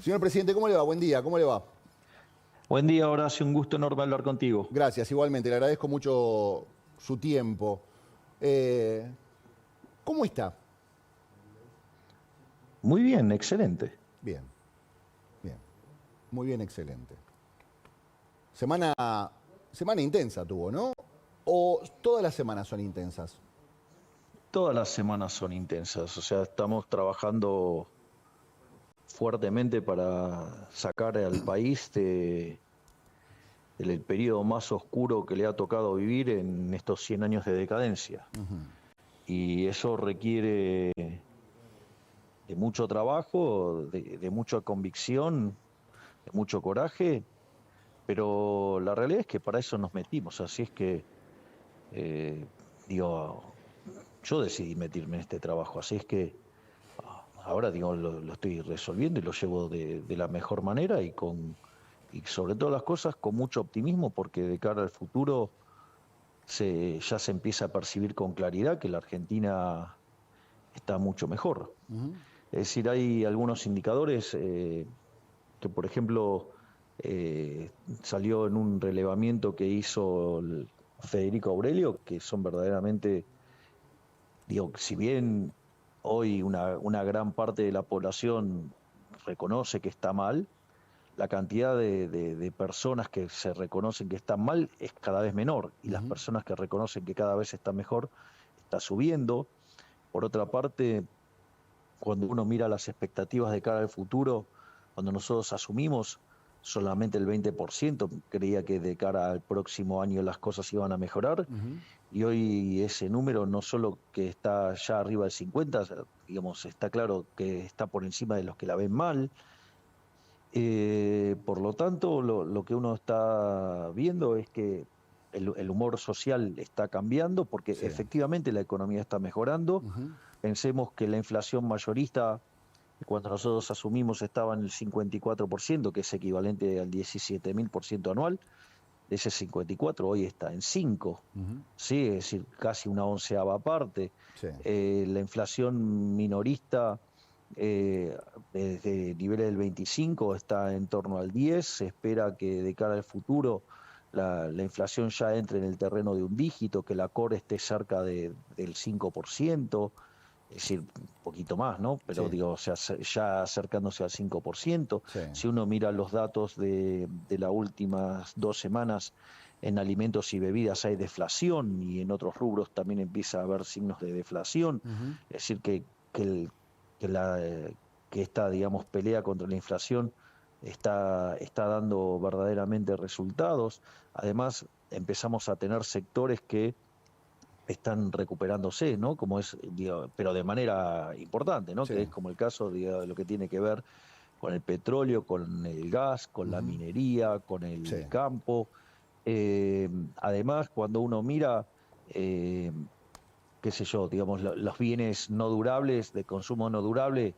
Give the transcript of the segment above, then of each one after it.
Señor presidente, ¿cómo le va? Buen día, ¿cómo le va? Buen día, Horacio. Un gusto enorme hablar contigo. Gracias, igualmente, le agradezco mucho su tiempo. Eh, ¿Cómo está? Muy bien, excelente. Bien, bien, muy bien, excelente. Semana, semana intensa tuvo, ¿no? ¿O todas las semanas son intensas? Todas las semanas son intensas, o sea, estamos trabajando fuertemente para sacar al país del periodo más oscuro que le ha tocado vivir en estos 100 años de decadencia. Y eso requiere de mucho trabajo, de mucha convicción, de mucho coraje, pero la realidad es que para eso nos metimos, así es que, eh, digo, yo decidí meterme en este trabajo, así es que ahora digo, lo estoy resolviendo y lo llevo de la mejor manera y sobre todas las cosas con mucho optimismo, porque de cara al futuro ya se empieza a percibir con claridad que la Argentina está mucho mejor. Es decir, hay algunos indicadores que, por ejemplo, salió en un relevamiento que hizo Federico Aurelio, que son verdaderamente, digo, si bien hoy una gran parte de la población reconoce que está mal, la cantidad de personas que se reconocen que están mal es cada vez menor y las personas que reconocen que cada vez está mejor está subiendo. Por otra parte, cuando uno mira las expectativas de cara al futuro, cuando nosotros asumimos, solamente el 20% creía que de cara al próximo año las cosas iban a mejorar, y hoy ese número no solo que está ya arriba del 50, digamos, está claro que está por encima de los que la ven mal. Por lo tanto, lo que uno está viendo es que el humor social está cambiando porque Sí. efectivamente la economía está mejorando. Pensemos que la inflación mayorista, cuando nosotros asumimos, estaba en el 54%, que es equivalente al 17.000% anual. De ese 54 hoy está en 5, ¿sí? Es decir, casi una onceava parte. Sí. La inflación minorista desde niveles del 25 está en torno al 10. Se espera que de cara al futuro la inflación ya entre en el terreno de un dígito, que la core esté cerca del 5%, es decir, un poquito más, ¿no? Pero Sí, digo, o sea, ya acercándose al 5%. sí. Si uno mira los datos de las últimas 2 semanas, en alimentos y bebidas hay deflación y en otros rubros también empieza a haber signos de deflación. Es decir, que, el- que esta, digamos, pelea contra la inflación está dando verdaderamente resultados. Además, empezamos a tener sectores que están recuperándose, ¿no? Como es, digo, pero de manera importante, ¿no? Sí. Que es como el caso, digo, de lo que tiene que ver con el petróleo, con el gas, con la minería, con Sí. el campo. Eh, Además, cuando uno mira, eh, qué sé yo, digamos, los bienes no durables, de consumo no durable,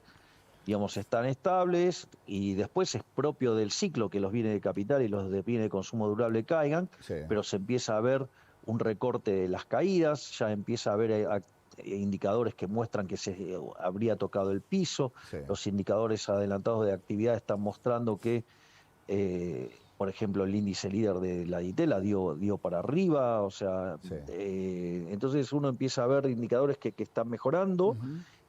digamos, están estables y después es propio del ciclo que los bienes de capital y los de bienes de consumo durable caigan, Sí. pero se empieza a ver un recorte de las caídas, ya empieza a haber indicadores que muestran que se habría tocado el piso, Sí. los indicadores adelantados de actividad están mostrando que, por ejemplo, el índice líder de la Ditela dio para arriba, o sea, Sí. entonces uno empieza a ver indicadores que están mejorando,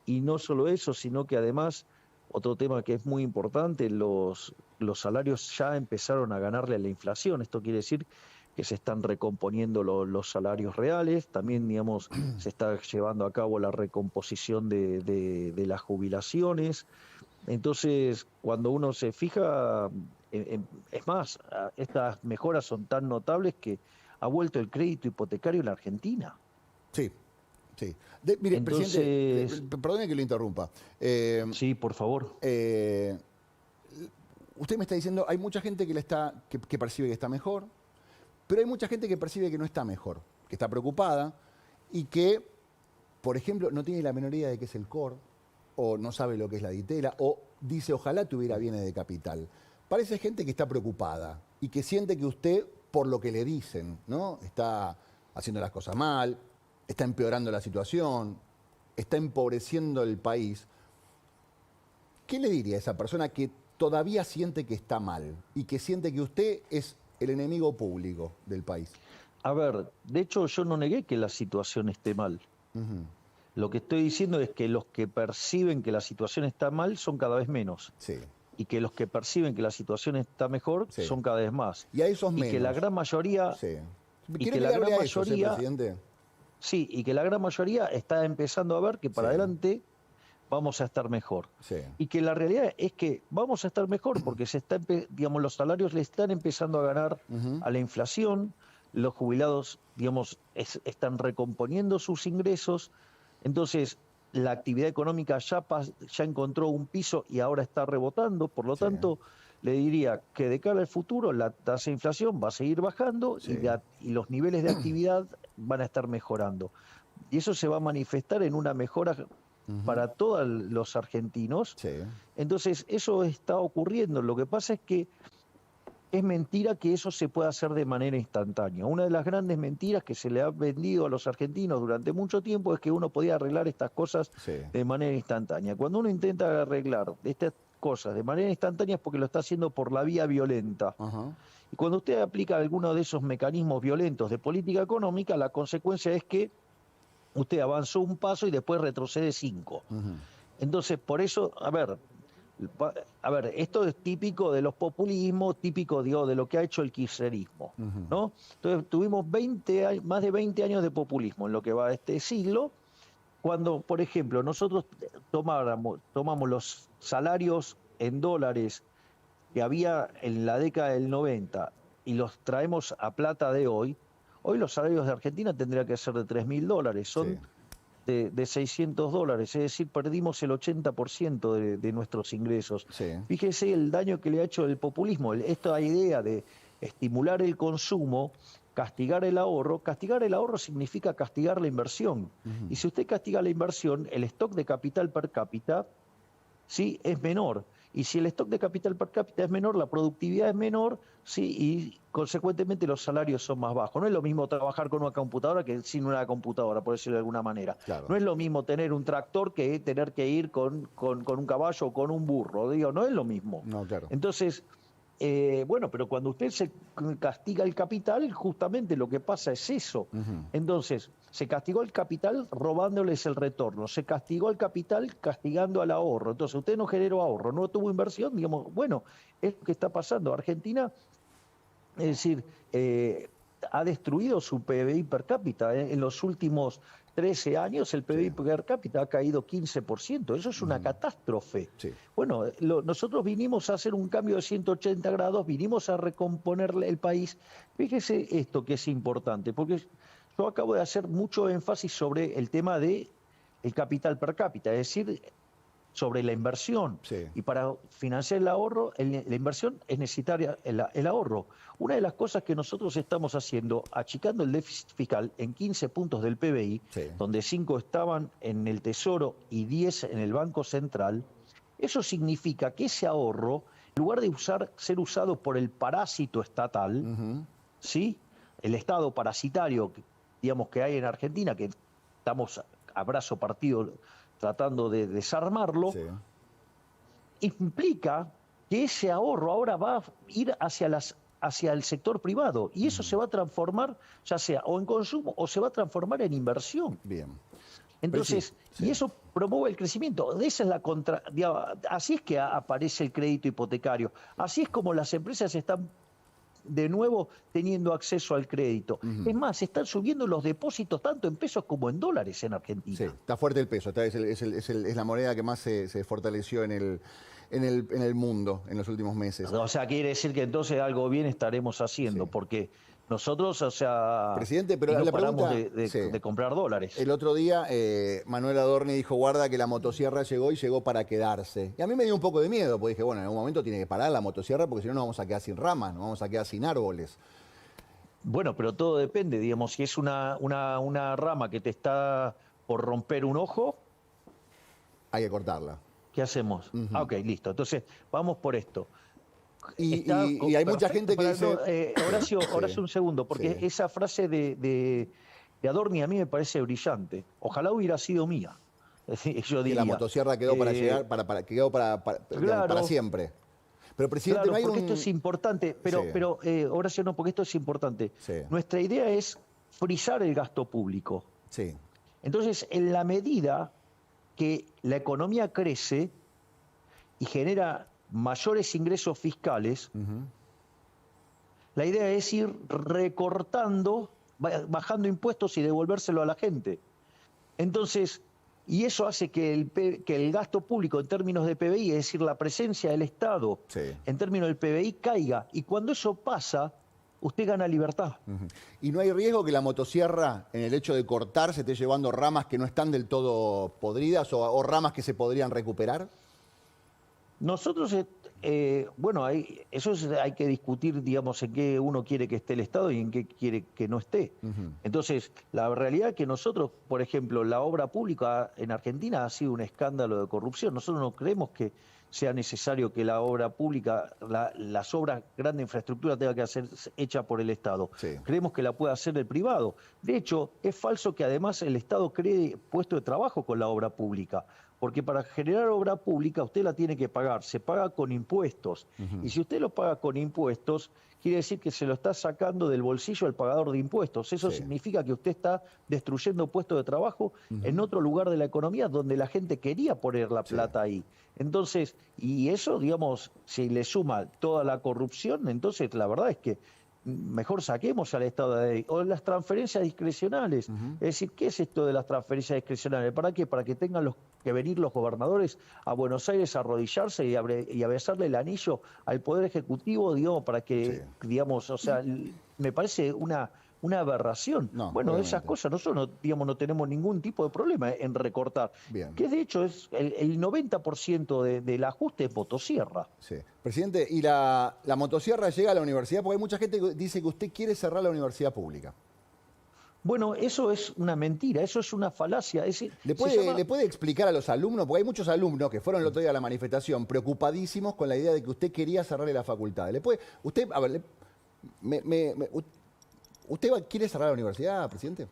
y no solo eso, sino que además, otro tema que es muy importante, los salarios ya empezaron a ganarle a la inflación. Esto quiere decir que se están recomponiendo los salarios reales, también, digamos, se está llevando a cabo la recomposición de las jubilaciones. Entonces, cuando uno se fija, es más, estas mejoras son tan notables que ha vuelto el crédito hipotecario en la Argentina. Sí. Sí. Mire, presidente, Entonces, perdone que lo interrumpa. sí, por favor. Eh, Usted me está diciendo, hay mucha gente que percibe que está mejor, pero hay mucha gente que percibe que no está mejor, que está preocupada y que, por ejemplo, no tiene la menor idea de qué es el core, o no sabe lo que es la ditela, o dice, ojalá tuviera bienes de capital. Parece gente que está preocupada y que siente que usted, por lo que le dicen, ¿no? Está haciendo las cosas mal, está empeorando la situación, está empobreciendo el país. ¿Qué le diría a esa persona que todavía siente que está mal y que siente que usted es el enemigo público del país? A ver, de hecho yo no negué que la situación esté mal. Lo que estoy diciendo es que los que perciben que la situación está mal son cada vez menos. Sí. Y que los que perciben que la situación está mejor Sí. son cada vez más. Y a esos menos. Y que la gran mayoría... Sí. Y que la gran mayoría... presidente? Sí, y que la gran mayoría está empezando a ver que para Sí. adelante vamos a estar mejor. Sí. Y que la realidad es que vamos a estar mejor porque digamos, los salarios le están empezando a ganar a la inflación, los jubilados, digamos, están recomponiendo sus ingresos, entonces la actividad económica ya encontró un piso y ahora está rebotando, por lo tanto, le diría que de cara al futuro la tasa de inflación va a seguir bajando y los niveles de actividad van a estar mejorando. Y eso se va a manifestar en una mejora para todos los argentinos. Sí. Entonces, eso está ocurriendo. Lo que pasa es que es mentira que eso se pueda hacer de manera instantánea. Una de las grandes mentiras que se le ha vendido a los argentinos durante mucho tiempo es que uno podía arreglar estas cosas de manera instantánea. Cuando uno intenta arreglar estas cosas de manera instantánea es porque lo está haciendo por la vía violenta. Y cuando usted aplica alguno de esos mecanismos violentos de política económica, la consecuencia es que usted avanzó un paso y después retrocede 5. Entonces, por eso, a ver, esto es típico de los populismos, típico, digo, de lo que ha hecho el kirchnerismo, ¿no? Entonces, tuvimos más de 20 años de populismo en lo que va de este siglo, cuando, por ejemplo, nosotros tomamos los salarios en dólares que había en la década del 90 y los traemos a plata de hoy, hoy los salarios de Argentina tendrían que ser de $3.000, son de $600, es decir, perdimos el 80% de nuestros ingresos. Fíjese el daño que le ha hecho el populismo, esta idea de estimular el consumo, castigar el ahorro significa castigar la inversión. Y si usted castiga la inversión, el stock de capital per cápita sí es menor. Y si el stock de capital per cápita es menor, la productividad es menor, sí, y consecuentemente los salarios son más bajos. No es lo mismo trabajar con una computadora que sin una computadora, por decirlo de alguna manera. Claro. No es lo mismo tener un tractor que tener que ir con un caballo o con un burro. Digo, no es lo mismo. No, claro. Entonces, bueno, pero cuando usted se castiga el capital, justamente lo que pasa es eso. Entonces, se castigó el capital robándoles el retorno, se castigó el capital castigando al ahorro. Entonces, usted no generó ahorro, no tuvo inversión, digamos, bueno, es lo que está pasando. Argentina, es decir, ha destruido su PBI per cápita. En los últimos 13 años el PBI per cápita ha caído 15%. Eso es una catástrofe. Bueno, nosotros vinimos a hacer un cambio de 180 grados, vinimos a recomponer el país. Fíjese esto que es importante, porque yo acabo de hacer mucho énfasis sobre el tema de el capital per cápita, es decir, sobre la inversión. Y para financiar el ahorro, la inversión es necesaria el ahorro. Una de las cosas que nosotros estamos haciendo, achicando el déficit fiscal en 15 puntos del PBI, donde 5 estaban en el Tesoro y 10 en el Banco Central, eso significa que ese ahorro, en lugar de ser usado por el parásito estatal, ¿sí? El Estado parasitario, digamos, que hay en Argentina, que estamos a brazo partido tratando de desarmarlo, implica que ese ahorro ahora va a ir hacia el sector privado y eso se va a transformar ya sea o en consumo o se va a transformar en inversión. Entonces, y eso promueve el crecimiento. Esa es así es que aparece el crédito hipotecario. Así es como las empresas están de nuevo teniendo acceso al crédito. Es más, están subiendo los depósitos tanto en pesos como en dólares en Argentina. Está fuerte el peso, es la moneda que más se fortaleció en el mundo en los últimos meses. O sea, quiere decir que entonces algo bien estaremos haciendo, porque nosotros, o sea, presidente, pero no la paramos pregunta, de comprar dólares. El otro día Manuel Adorni dijo, guarda que la motosierra llegó y llegó para quedarse. Y a mí me dio un poco de miedo, porque dije, bueno, en algún momento tiene que parar la motosierra porque si no nos vamos a quedar sin ramas, nos vamos a quedar sin árboles. Bueno, pero todo depende, digamos, si es una rama que te está por romper un ojo, hay que cortarla. ¿Qué hacemos? Ok, listo. Entonces, vamos por esto. Y hay mucha gente que dice... Horacio, un segundo, porque esa frase de Adorni a mí me parece brillante. Ojalá hubiera sido mía. Yo diría, que la motosierra quedó para llegar, quedó para siempre. Pero, presidente, Claro, no hay porque esto es importante, pero Horacio, no, porque esto es importante. Sí. Nuestra idea es frizar el gasto público. Sí. Entonces, en la medida que la economía crece y genera mayores ingresos fiscales, la idea es ir recortando, bajando impuestos y devolvérselo a la gente. Entonces, y eso hace que el gasto público en términos de PBI, es decir, la presencia del Estado en términos del PBI, caiga. Y cuando eso pasa, usted gana libertad. ¿Y no hay riesgo que la motosierra, en el hecho de cortar, se esté llevando ramas que no están del todo podridas o ramas que se podrían recuperar? Nosotros, bueno, eso hay que discutir, digamos, en qué uno quiere que esté el Estado y en qué quiere que no esté. Entonces, la realidad es que nosotros, por ejemplo, la obra pública en Argentina ha sido un escándalo de corrupción. Nosotros no creemos que sea necesario que la obra pública, las obras grandes de infraestructura tenga que ser hecha por el Estado. Sí. Creemos que la puede hacer el privado. De hecho, es falso que además el Estado cree puestos de trabajo con la obra pública. Porque para generar obra pública usted la tiene que pagar, se paga con impuestos. Y si usted lo paga con impuestos, quiere decir que se lo está sacando del bolsillo al pagador de impuestos. Eso significa que usted está destruyendo puestos de trabajo en otro lugar de la economía donde la gente quería poner la plata ahí. Entonces, y eso, digamos, si le suma toda la corrupción, entonces la verdad es que mejor saquemos al Estado de ahí. O las transferencias discrecionales. Es decir, ¿qué es esto de las transferencias discrecionales? ¿Para qué? Para que tengan que venir los gobernadores a Buenos Aires a arrodillarse y a besarle el anillo al Poder Ejecutivo, digamos, para que, digamos, o sea, me parece una aberración. No, bueno, obviamente. esas cosas nosotros no tenemos ningún tipo de problema en recortar. Bien. Que de hecho es el 90% del ajuste es motosierra. Sí. Presidente, ¿y la motosierra llega a la universidad? Porque hay mucha gente que dice que usted quiere cerrar la universidad pública. Bueno, eso es una mentira, eso es una falacia. ¿Le puede explicar a los alumnos? Porque hay muchos alumnos que fueron el otro día a la manifestación preocupadísimos con la idea de que usted quería cerrarle la facultad. ¿Usted quiere cerrar la universidad, presidente?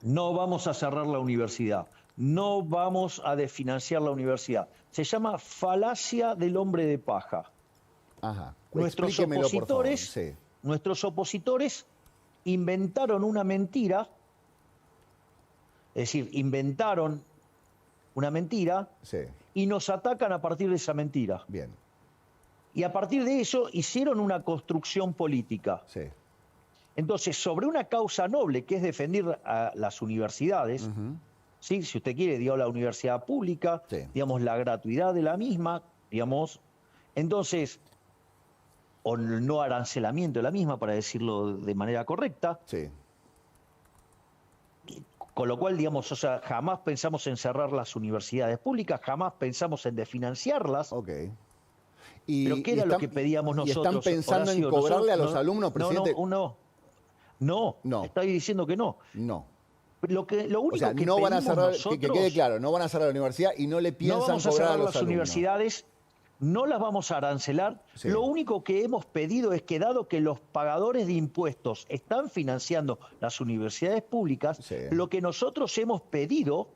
No vamos a cerrar la universidad. No vamos a desfinanciar la universidad. Se llama falacia del hombre de paja. Ajá. Nuestros opositores inventaron una mentira, es decir, inventaron una mentira y nos atacan a partir de esa mentira. Bien. Y a partir de eso hicieron una construcción política. Sí. Entonces, sobre una causa noble, que es defender a las universidades, ¿sí? Si usted quiere, digamos, la universidad pública, digamos, la gratuidad de la misma, digamos, entonces, o el no arancelamiento de la misma, para decirlo de manera correcta. Sí. Con lo cual, digamos, o sea, jamás pensamos en cerrar las universidades públicas, jamás pensamos en desfinanciarlas. Ok. ¿Pero qué era lo que pedíamos nosotros? ¿Y están pensando en cobrarle a los alumnos, presidente? No, estoy diciendo que no. No. Lo único que no van a cerrar, nosotros, que quede claro, no van a cerrar la universidad y no le piensan no vamos a cobrar cerrar a los las alumnos. universidades, no las vamos a arancelar. Lo único que hemos pedido es que, dado que los pagadores de impuestos están financiando las universidades públicas, lo que nosotros hemos pedido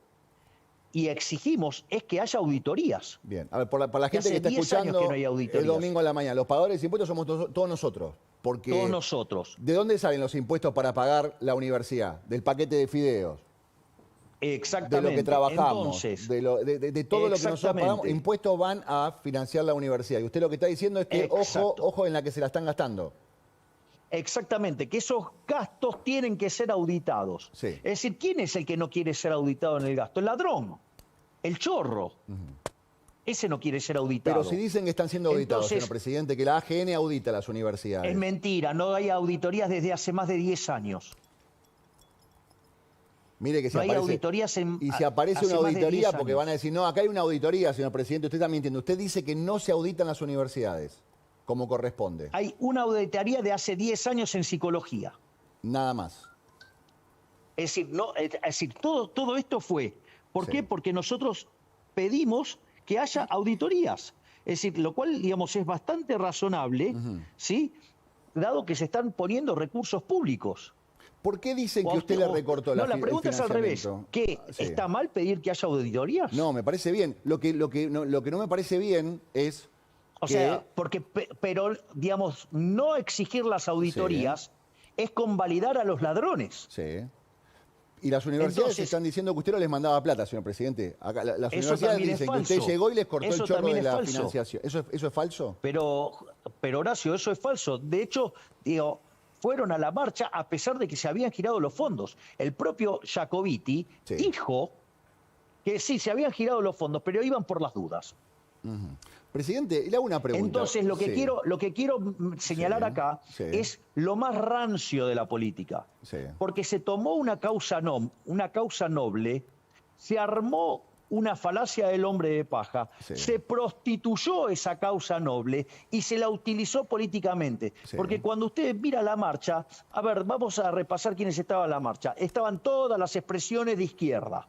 y exigimos es que haya auditorías. Bien, a ver, para la gente que está escuchando que no hay el domingo a la mañana, los pagadores de impuestos somos todos nosotros. Porque todos nosotros. ¿De dónde salen los impuestos para pagar la universidad? Del paquete de fideos. Exactamente. De lo que trabajamos. Entonces, de todo lo que nosotros pagamos. Impuestos van a financiar la universidad. Y usted lo que está diciendo es que ojo en la que se la están gastando. Exactamente, que esos gastos tienen que ser auditados. Es decir, ¿quién es el que no quiere ser auditado en el gasto? El ladrón, el chorro. Ese no quiere ser auditado. Pero si dicen que están siendo auditados, señor presidente, que la AGN audita las universidades. Es mentira, no hay auditorías desde hace más de 10 años. Mire que si no hay aparece, auditorías y si aparece una auditoría, porque van a decir, no, acá hay una auditoría, señor presidente, usted está mintiendo. Usted dice que no se auditan las universidades, como corresponde. Hay una auditoría de hace 10 años en psicología. Nada más. Es decir, todo esto fue. ¿Por qué? Porque nosotros pedimos que haya auditorías. Es decir, lo cual, digamos, es bastante razonable, ¿sí? Dado que se están poniendo recursos públicos. ¿Por qué dicen que usted le recortó la la pregunta es al revés. ¿Qué? ¿Está mal pedir que haya auditorías? No, me parece bien. Lo que no me parece bien es O sea, pero, digamos, no exigir las auditorías es convalidar a los ladrones. Sí. Y las universidades Entonces, están diciendo que usted no les mandaba plata, señor presidente. Acá, las eso universidades también dicen es que usted falso. llegó y les cortó Eso el chorro también de es la falso. financiación. ¿Eso es falso? Pero Horacio, eso es falso. De hecho, digo, fueron a la marcha a pesar de que se habían girado los fondos. El propio Jacobiti dijo que sí, se habían girado los fondos, pero iban por las dudas. Presidente, le hago una pregunta. Entonces, lo que quiero señalar acá es lo más rancio de la política. Porque se tomó una causa noble, se armó una falacia del hombre de paja, se prostituyó esa causa noble y se la utilizó políticamente. Porque cuando usted mira la marcha, a ver, vamos a repasar quiénes estaban en la marcha. Estaban todas las expresiones de izquierda.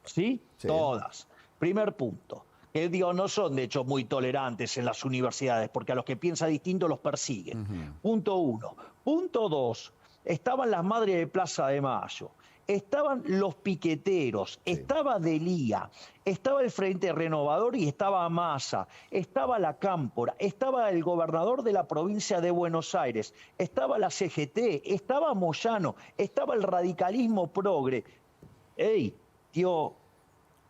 ¿Sí? Todas. Primer punto. Que digo, no son de hecho muy tolerantes en las universidades, porque a los que piensan distinto los persiguen. Punto 1. Punto 2. Estaban las madres de Plaza de Mayo, estaban los piqueteros, estaba Delía, estaba el Frente Renovador y estaba Massa, estaba la Cámpora, estaba el gobernador de la provincia de Buenos Aires, estaba la CGT, estaba Moyano, estaba el radicalismo progre. ¡Ey, tío!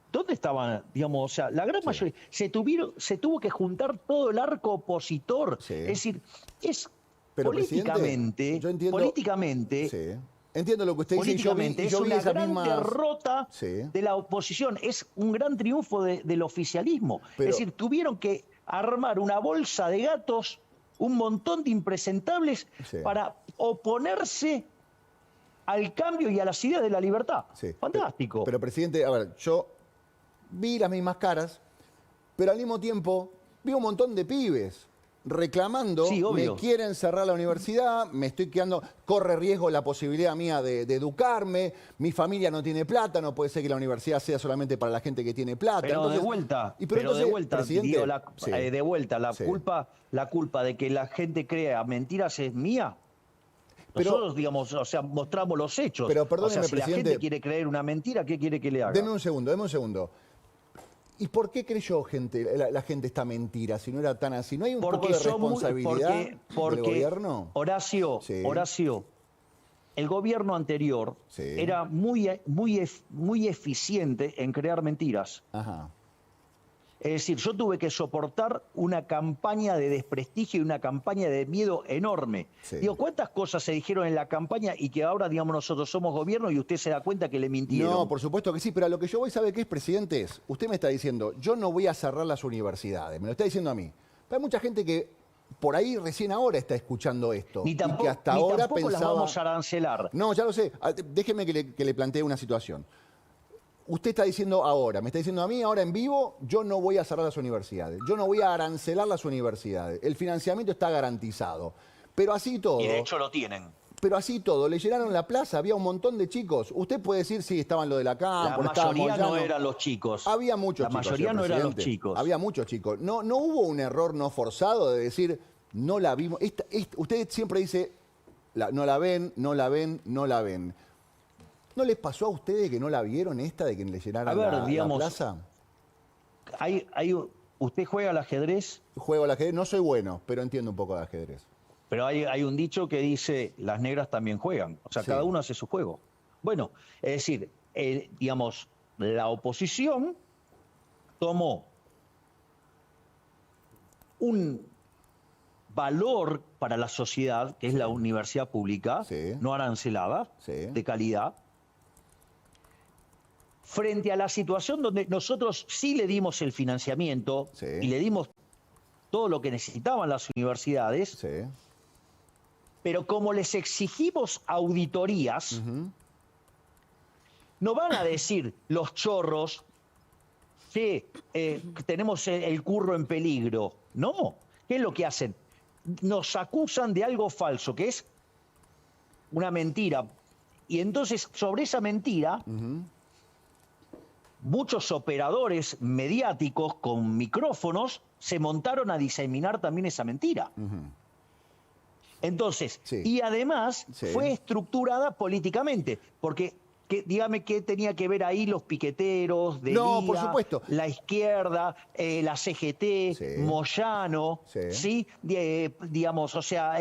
¿Dónde estaban? Digamos, o sea, la gran mayoría. Se tuvo que juntar todo el arco opositor. Es decir, Pero, políticamente. Yo entiendo, políticamente. Entiendo lo que usted dice. Políticamente yo vi es una esa gran derrota de la oposición. Es un gran triunfo del oficialismo. Es decir, tuvieron que armar una bolsa de gatos, un montón de impresentables para oponerse al cambio y a las ideas de la libertad. Fantástico. Pero, presidente, a ver, yo vi las mismas caras, pero al mismo tiempo vi un montón de pibes reclamando, me quieren cerrar la universidad, me estoy quedando, corre riesgo la posibilidad mía de educarme, mi familia no tiene plata, no puede ser que la universidad sea solamente para la gente que tiene plata. Pero entonces, de vuelta, la culpa de que la gente crea mentiras es mía. Nosotros, digamos, o sea, mostramos los hechos. Pero perdóneme, o sea, si presidente, la gente quiere creer una mentira, ¿qué quiere que le haga? Deme un segundo. ¿Y por qué creyó la gente esta mentira si no era tan así? ¿No hay un poco de responsabilidad del gobierno? Horacio, el gobierno anterior era muy eficiente en crear mentiras. Es decir, yo tuve que soportar una campaña de desprestigio y una campaña de miedo enorme. Digo, ¿cuántas cosas se dijeron en la campaña y que ahora, digamos, nosotros somos gobierno y usted se da cuenta que le mintieron? No, por supuesto que sí, pero a lo que yo voy, ¿sabe qué es, presidente? Usted me está diciendo, yo no voy a cerrar las universidades, me lo está diciendo a mí. Pero hay mucha gente que por ahí recién ahora está escuchando esto. Ni tampoco, y que hasta ahora pensaba... las vamos a arancelar. No, ya lo sé. Déjeme que le plantee una situación. Usted está diciendo ahora, me está diciendo a mí ahora en vivo, yo no voy a cerrar las universidades, yo no voy a arancelar las universidades, el financiamiento está garantizado. Pero así todo... Y de hecho lo tienen. Pero así todo, le llenaron la plaza, había un montón de chicos. Usted puede decir, sí, estaban lo de la Cámpora, la mayoría no eran los chicos. Había muchos chicos. La mayoría no eran los chicos. Había muchos chicos. No hubo un error no forzado de decir, no la vimos. Usted siempre dice, no la ven, no la ven, no la ven. ¿No les pasó a ustedes que no la vieron esta de que le llenaran la plaza? ¿Usted juega al ajedrez? Juego al ajedrez, no soy bueno, pero entiendo un poco de ajedrez. Pero hay un dicho que dice, las negras también juegan. O sea, cada uno hace su juego. Bueno, es decir, digamos, la oposición tomó un valor para la sociedad, que es la universidad pública, no arancelada, de calidad, frente a la situación donde nosotros sí le dimos el financiamiento y le dimos todo lo que necesitaban las universidades, pero como les exigimos auditorías, no van a decir los chorros que tenemos el curro en peligro. No. ¿Qué es lo que hacen? Nos acusan de algo falso, que es una mentira. Y entonces, sobre esa mentira, muchos operadores mediáticos con micrófonos se montaron a diseminar también esa mentira. Entonces, y además fue estructurada políticamente, porque dígame qué tenía que ver ahí los piqueteros de No, por Lía, supuesto. la izquierda, la CGT, Sí. Moyano, Sí. ¿sí? Digamos, o sea,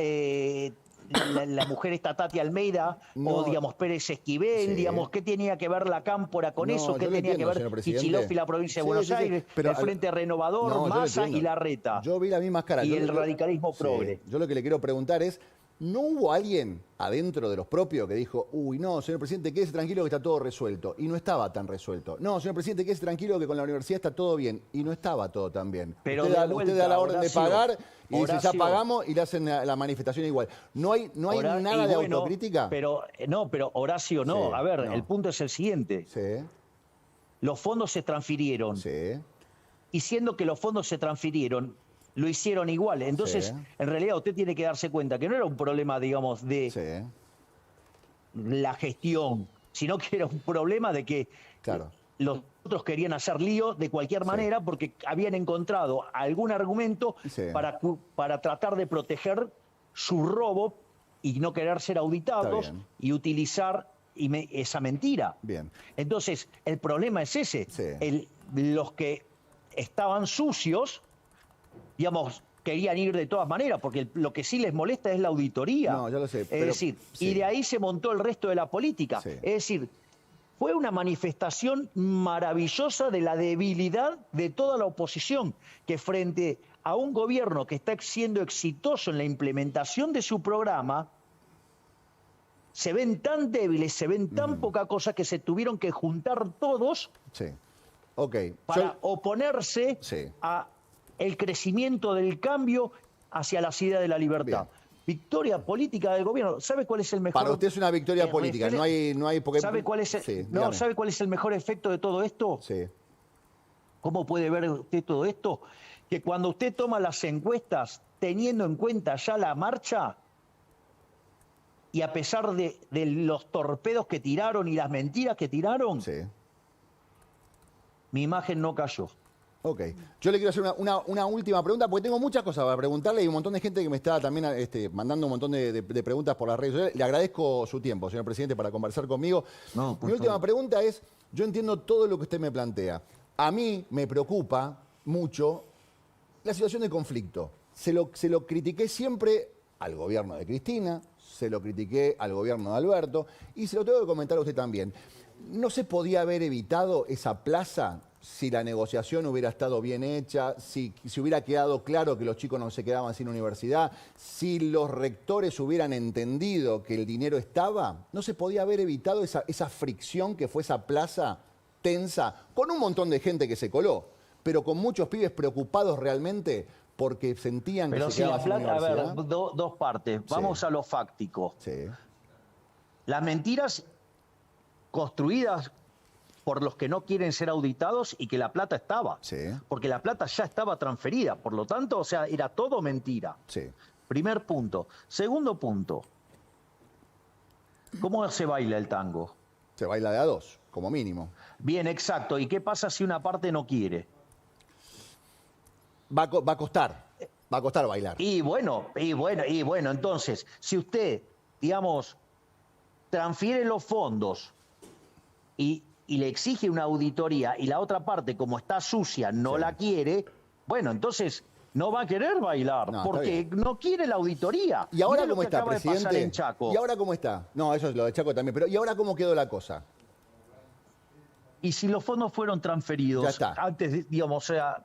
la mujer esta Tati Almeida, No. o digamos Pérez Esquivel, Sí. digamos, ¿qué tenía que ver la Cámpora con No, eso? ¿Qué yo lo tenía entiendo, que señor ver presidente. Kicillof y la provincia de Sí, Buenos sí, sí. Aires, Pero el Frente Renovador, yo lo Massa entiendo. y Larreta? Yo vi la misma cara. Y Yo el radicalismo sí. progre. Yo lo que le quiero preguntar es, ¿no hubo alguien adentro de los propios que dijo, uy, no, señor presidente, quédese tranquilo que está todo resuelto? Y no estaba tan resuelto. No, señor presidente, quédese tranquilo que con la universidad está todo bien. Y no estaba todo tan bien. Pero usted de da vuelta, la orden de Horacio, pagar y dice, ya Horacio, pagamos y le hacen la manifestación igual. No hay nada y de bueno, autocrítica. pero Horacio, no. Sí, A ver, no. el punto es el siguiente. Sí, Los fondos se transfirieron. sí. Y siendo que los fondos se transfirieron, lo hicieron igual. Entonces, Sí. en realidad usted tiene que darse cuenta que no era un problema, digamos, de Sí, la gestión, sino que era un problema de que claro. los otros querían hacer lío de cualquier Sí. manera porque habían encontrado algún argumento Sí. para tratar de proteger su robo y no querer ser auditados Está bien. y utilizar esa mentira. Bien. Entonces, el problema es ese. Sí. Los que estaban sucios, digamos, querían ir de todas maneras, porque lo que sí les molesta es la auditoría. No, ya lo sé, Es pero- decir, sí. y de ahí se montó el resto de la política. Sí. Es decir, fue una manifestación maravillosa de la debilidad de toda la oposición, que frente a un gobierno que está siendo exitoso en la implementación de su programa, se ven tan débiles, se ven tan poca cosa que se tuvieron que juntar todos Sí. Ok. para oponerse Sí. a el crecimiento del cambio hacia la ciudad de la libertad. Bien. Victoria política del gobierno. ¿Sabe cuál es el mejor? Para usted es una victoria política, no hay porque... ¿Sabe cuál es Sí, no, dígame. ¿sabe cuál es el mejor efecto de todo esto? Sí. ¿Cómo puede ver usted todo esto? Que cuando usted toma las encuestas teniendo en cuenta ya la marcha y a pesar de los torpedos que tiraron y las mentiras que tiraron, Sí. mi imagen no cayó. Ok. Yo le quiero hacer una última pregunta, porque tengo muchas cosas para preguntarle y un montón de gente que me está también mandando un montón de preguntas por las redes sociales. Le agradezco su tiempo, señor presidente, para conversar conmigo. No, por Mi última favor. pregunta es, yo entiendo todo lo que usted me plantea. A mí me preocupa mucho la situación de conflicto. Se lo critiqué siempre al gobierno de Cristina, se lo critiqué al gobierno de Alberto y se lo tengo que comentar a usted también. ¿No se podía haber evitado esa plaza si la negociación hubiera estado bien hecha, si hubiera quedado claro que los chicos no se quedaban sin universidad, si los rectores hubieran entendido que el dinero estaba? ¿No se podía haber evitado esa fricción que fue esa plaza tensa, con un montón de gente que se coló, pero con muchos pibes preocupados realmente porque sentían que Pero se si la quedaban sin plata, a universidad? ver, dos partes. Vamos a lo fáctico. Sí, Las mentiras construidas por los que no quieren ser auditados y que la plata estaba. sí, Porque la plata ya estaba transferida. Por lo tanto, o sea, era todo mentira. sí. Primer punto. Segundo punto. ¿Cómo se baila el tango? Se baila de a dos, como mínimo. Bien, exacto. ¿Y qué pasa si una parte no quiere? Va a costar bailar. Y bueno, entonces, si usted, digamos, transfiere los fondos y le exige una auditoría y la otra parte, como está sucia, no Sí. la quiere, bueno, entonces no va a querer bailar, No, está porque bien. no quiere la auditoría. ¿Y ahora Mire lo cómo que está, acaba de pasar presidente? en Chaco. ¿Y ahora cómo está? No, eso es lo de Chaco también. Pero ¿y ahora cómo quedó la cosa? Y si los fondos fueron transferidos Ya está. antes, digamos, o sea,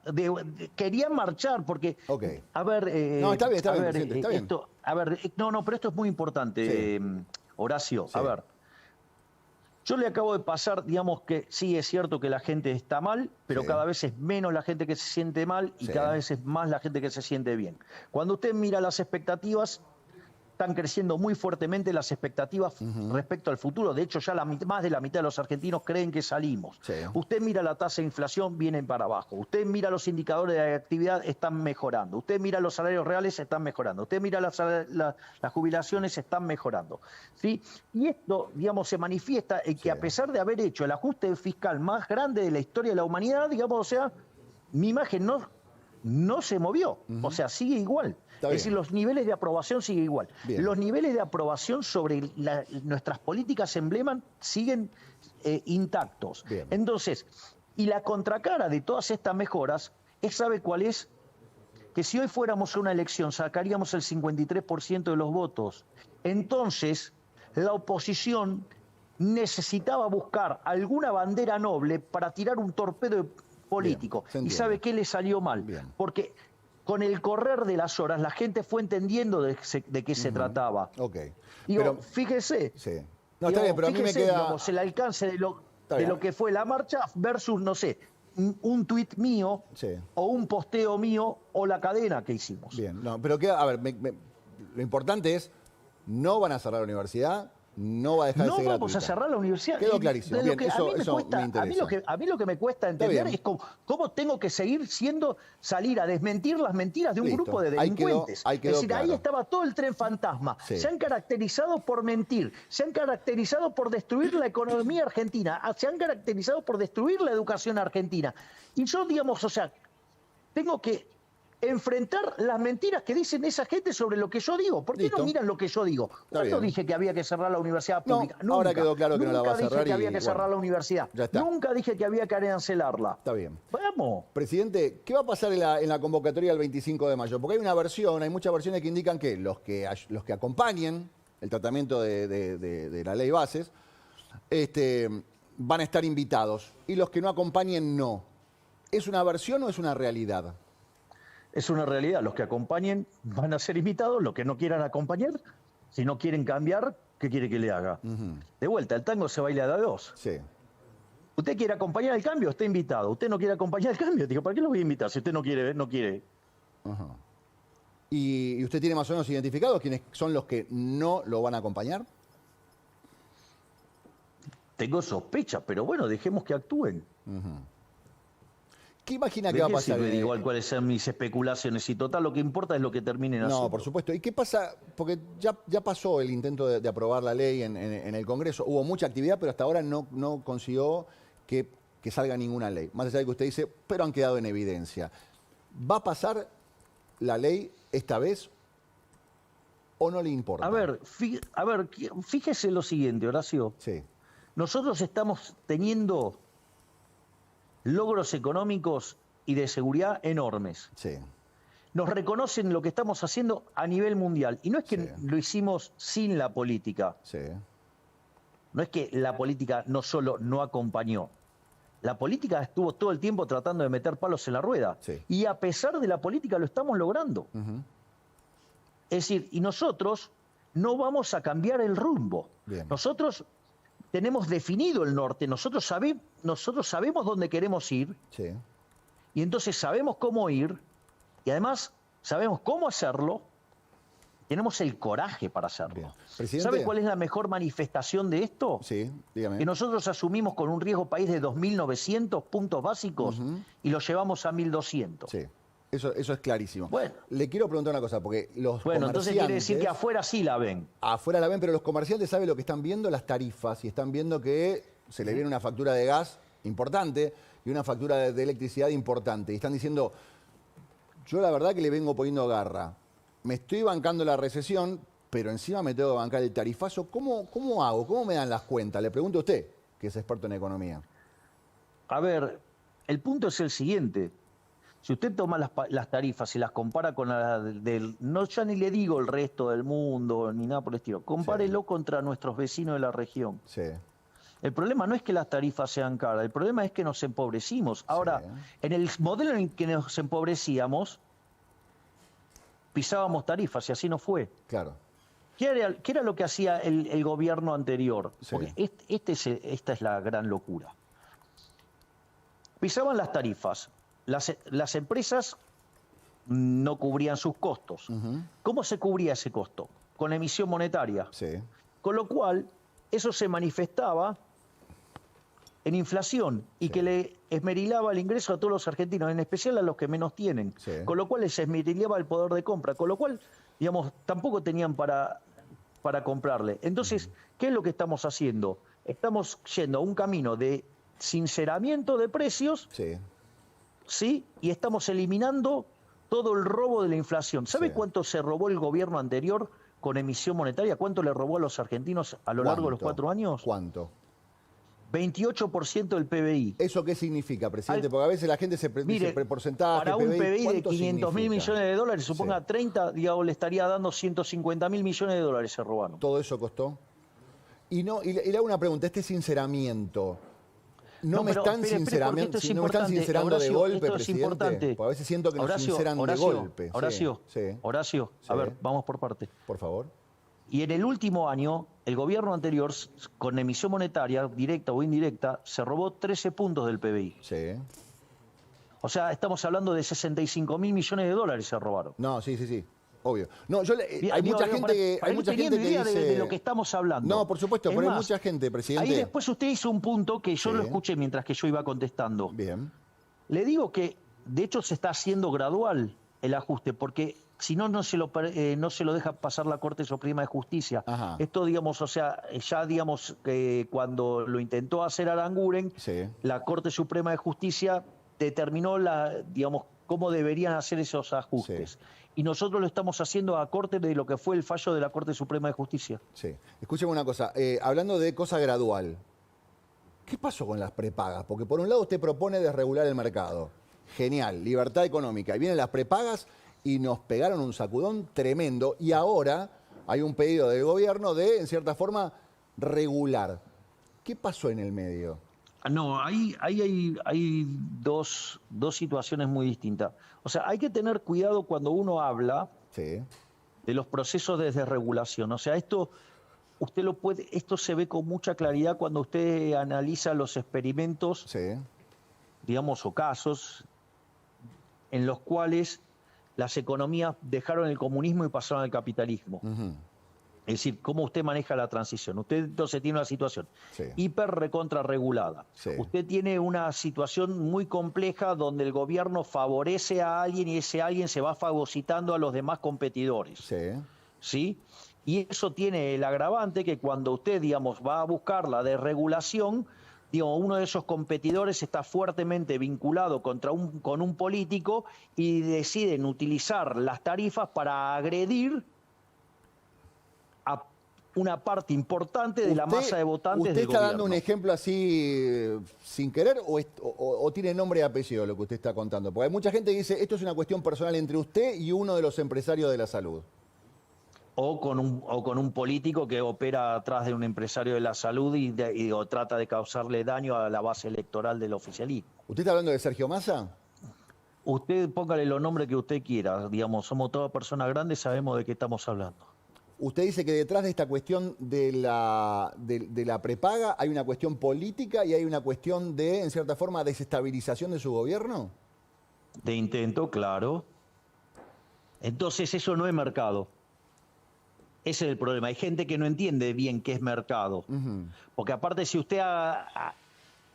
querían marchar porque, Ok. a ver, No, está bien, a ver, presidente, está bien. esto, a ver, no, pero esto es muy importante, Sí. Horacio. Sí. A ver, yo le acabo de pasar, digamos que sí es cierto que la gente está mal, pero Sí. cada vez es menos la gente que se siente mal y Sí. cada vez es más la gente que se siente bien. Cuando usted mira las expectativas, están creciendo muy fuertemente las expectativas respecto al futuro. De hecho, ya más de la mitad de los argentinos creen que salimos. Sí. Usted mira la tasa de inflación, vienen para abajo. Usted mira los indicadores de actividad, están mejorando. Usted mira los salarios reales, están mejorando. Usted mira las jubilaciones, están mejorando. ¿Sí? Y esto, digamos, se manifiesta en que a pesar de haber hecho el ajuste fiscal más grande de la historia de la humanidad, digamos, o sea, mi imagen no se movió. O sea, sigue igual. Está Es decir, bien. los niveles de aprobación siguen igual. Bien. Los niveles de aprobación sobre nuestras políticas embleman siguen intactos. Bien. Entonces, y la contracara de todas estas mejoras, ¿sabe cuál es? Que si hoy fuéramos a una elección sacaríamos el 53% de los votos. Entonces, la oposición necesitaba buscar alguna bandera noble para tirar un torpedo político. Bien, se ¿Y entiende. sabe qué le salió mal? Bien. Porque con el correr de las horas la gente fue entendiendo de qué se trataba. Ok. Digo, Pero, fíjese. sí. No, está bien, pero a mí me fíjese, queda... digamos, el alcance de Está bien. lo que fue la marcha versus, no sé, un tuit mío Sí. o un posteo mío o la cadena que hicimos. Bien, no, pero queda, a ver, lo importante es, no van a cerrar la universidad, no va a dejar de No ser vamos a gratuita. cerrar la universidad. Quedó Y clarísimo. de lo Bien, que eso me interesa. a mí lo que me cuesta Está entender bien. es cómo tengo que seguir salir a desmentir las mentiras de un Listo. grupo de Ahí quedó- delincuentes. ahí quedó es decir, ahí claro. estaba todo el tren fantasma. Sí. Se han caracterizado por mentir, se han caracterizado por destruir la economía argentina, se han caracterizado por destruir la educación argentina. Y yo, digamos, o sea, tengo que enfrentar las mentiras que dicen esa gente sobre lo que yo digo. ¿Por qué Listo. no miran lo que yo digo? ¿Cuándo bien. dije que había que cerrar la universidad No, pública? ahora quedó claro que no la va a Nunca cerrar dije que y, había que cerrar bueno, la universidad. ya está. Nunca dije que había que arancelarla. Está bien. Vamos. Presidente, ¿qué va a pasar en la convocatoria del 25 de mayo? Porque hay muchas versiones que indican que los que acompañen el tratamiento de la ley bases van a estar invitados y los que no acompañen no. ¿Es una versión o es una realidad? Es una realidad. Los que acompañen van a ser invitados, los que no quieran acompañar, si no quieren cambiar, ¿qué quiere que le haga? De vuelta, el tango se baila de a dos. Sí. Usted quiere acompañar el cambio, está invitado. Usted no quiere acompañar el cambio, digo, ¿para qué lo voy a invitar? Si usted no quiere, no quiere. Ajá. ¿Y usted tiene más o menos identificados quiénes son los que no lo van a acompañar? Tengo sospecha, pero bueno, dejemos que actúen. ¿Qué imagina ¿De que va a qué pasar? sirve igual cuáles sean mis especulaciones? Y total, lo que importa es lo que terminen haciendo. No, por supuesto. ¿Y qué pasa? Porque ya pasó el intento de aprobar la ley en el Congreso. Hubo mucha actividad, pero hasta ahora no consiguió que salga ninguna ley. Más allá de que usted dice, pero han quedado en evidencia. ¿Va a pasar la ley esta vez o no le importa? A ver, fíjese lo siguiente, Horacio. Sí, Nosotros estamos teniendo logros económicos y de seguridad enormes. sí, Nos reconocen lo que estamos haciendo a nivel mundial. Y no es que Sí. lo hicimos sin la política. sí. No es que la política no solo no acompañó. La política estuvo todo el tiempo tratando de meter palos en la rueda. Sí. Y a pesar de la política lo estamos logrando. Es decir, y nosotros no vamos a cambiar el rumbo. Bien. Nosotros tenemos definido el norte, nosotros sabemos dónde queremos ir, Sí. y entonces sabemos cómo ir, y además sabemos cómo hacerlo, tenemos el coraje para hacerlo. Bien. Presidente. ¿Sabe cuál es la mejor manifestación de esto? Sí, dígame. Que nosotros asumimos con un riesgo país de 2.900 puntos básicos y lo llevamos a 1.200. Sí, eso es clarísimo. Bueno. Le quiero preguntar una cosa, porque los Bueno, entonces quiere decir que comerciantes- afuera sí la ven. Afuera la ven, pero los comerciantes saben lo que están viendo, las tarifas, y están viendo que se le viene una factura de gas importante y una factura de electricidad importante. Y están diciendo, yo la verdad que le vengo poniendo garra. Me estoy bancando la recesión, pero encima me tengo que bancar el tarifazo. ¿Cómo hago? ¿Cómo me dan las cuentas? Le pregunto a usted, que es experto en economía. A ver, el punto es el siguiente. Si usted toma las tarifas y las compara con las del... No, ya ni le digo el resto del mundo, ni nada por el estilo. Compárelo contra nuestros vecinos de la región. Sí. El problema no es que las tarifas sean caras, el problema es que nos empobrecimos. Ahora, en el modelo en que nos empobrecíamos, pisábamos tarifas y así no fue. Claro. ¿Qué era lo que hacía el gobierno anterior? Sí. Porque esta es la gran locura. Pisaban las tarifas. Las empresas no cubrían sus costos. ¿Cómo se cubría ese costo? Con emisión monetaria. Sí. Con lo cual, eso se manifestaba en inflación y que le esmerilaba el ingreso a todos los argentinos, en especial a los que menos tienen. Sí. Con lo cual les esmerilaba el poder de compra. Con lo cual, digamos, tampoco tenían para comprarle. Entonces, ¿qué es lo que estamos haciendo? Estamos yendo a un camino de sinceramiento de precios, Sí. ¿sí? Y estamos eliminando todo el robo de la inflación. ¿Sabe Sí. cuánto se robó el gobierno anterior con emisión monetaria? ¿Cuánto le robó a los argentinos a lo largo de los 4 años? ¿Cuánto? 28% del PBI. ¿Eso qué significa, presidente? Porque a veces la gente dice Mire, porcentaje, para un PBI de ¿cuánto 500 mil significa? millones de dólares, Sí. suponga 30, digamos, le estaría dando 150 mil millones de dólares, se robaron. ¿Todo eso costó? Y le hago una pregunta, este sinceramiento, ¿no me están sincerando de golpe, esto es presidente? importante. Porque a veces siento que nos sinceran de golpe. Horacio, Sí. a ver, vamos por parte. Por favor. Y en el último año, el gobierno anterior, con emisión monetaria, directa o indirecta, se robó 13 puntos del PBI. Sí. O sea, estamos hablando de 65 mil millones de dólares se robaron. No, sí. Obvio. No, Hay mucha gente que dice de lo que estamos hablando. No, por supuesto, pero hay mucha gente, presidente. Ahí después usted hizo un punto que yo lo escuché mientras que yo iba contestando. Bien. Le digo que, de hecho, se está haciendo gradual el ajuste, porque si no, no se lo deja pasar la Corte Suprema de Justicia. Ajá. Esto, digamos, o sea, ya, digamos, cuando lo intentó hacer Aranguren, Sí. la Corte Suprema de Justicia determinó, digamos, cómo deberían hacer esos ajustes. Sí. Y nosotros lo estamos haciendo a corte de lo que fue el fallo de la Corte Suprema de Justicia. Sí. Escúcheme una cosa, hablando de cosa gradual, ¿qué pasó con las prepagas? Porque por un lado usted propone desregular el mercado. Genial, libertad económica. Y vienen las prepagas y nos pegaron un sacudón tremendo. Y ahora hay un pedido del gobierno de, en cierta forma, regular. ¿Qué pasó en el medio? No, ahí hay dos situaciones muy distintas. O sea, hay que tener cuidado cuando uno habla Sí. de los procesos de desregulación. O sea, esto se ve con mucha claridad cuando usted analiza los experimentos, Sí. digamos, o casos en los cuales las economías dejaron el comunismo y pasaron al capitalismo. Ujú. Es decir, cómo usted maneja la transición. Usted entonces tiene una situación Sí. hiper recontra regulada. Sí. Usted tiene una situación muy compleja donde el gobierno favorece a alguien y ese alguien se va fagocitando a los demás competidores. Sí. ¿Sí? Y eso tiene el agravante que cuando usted, digamos, va a buscar la desregulación, uno de esos competidores está fuertemente vinculado con un político y deciden utilizar las tarifas para agredir a una parte importante de la masa de votantes del ¿Usted está gobierno. dando un ejemplo así sin querer o tiene nombre y apellido lo que usted está contando? Porque hay mucha gente que dice, esto es una cuestión personal entre usted y uno de los empresarios de la salud. O con un político que opera atrás de un empresario de la salud o trata de causarle daño a la base electoral del oficialismo. ¿Usted está hablando de Sergio Massa? Usted póngale los nombres que usted quiera, digamos, somos todas personas grandes, sabemos de qué estamos hablando. Usted dice que detrás de esta cuestión de la prepaga hay una cuestión política y hay una cuestión de, en cierta forma, desestabilización de su gobierno. De intento, claro. Entonces eso no es mercado. Ese es el problema. Hay gente que no entiende bien qué es mercado. Porque aparte, si usted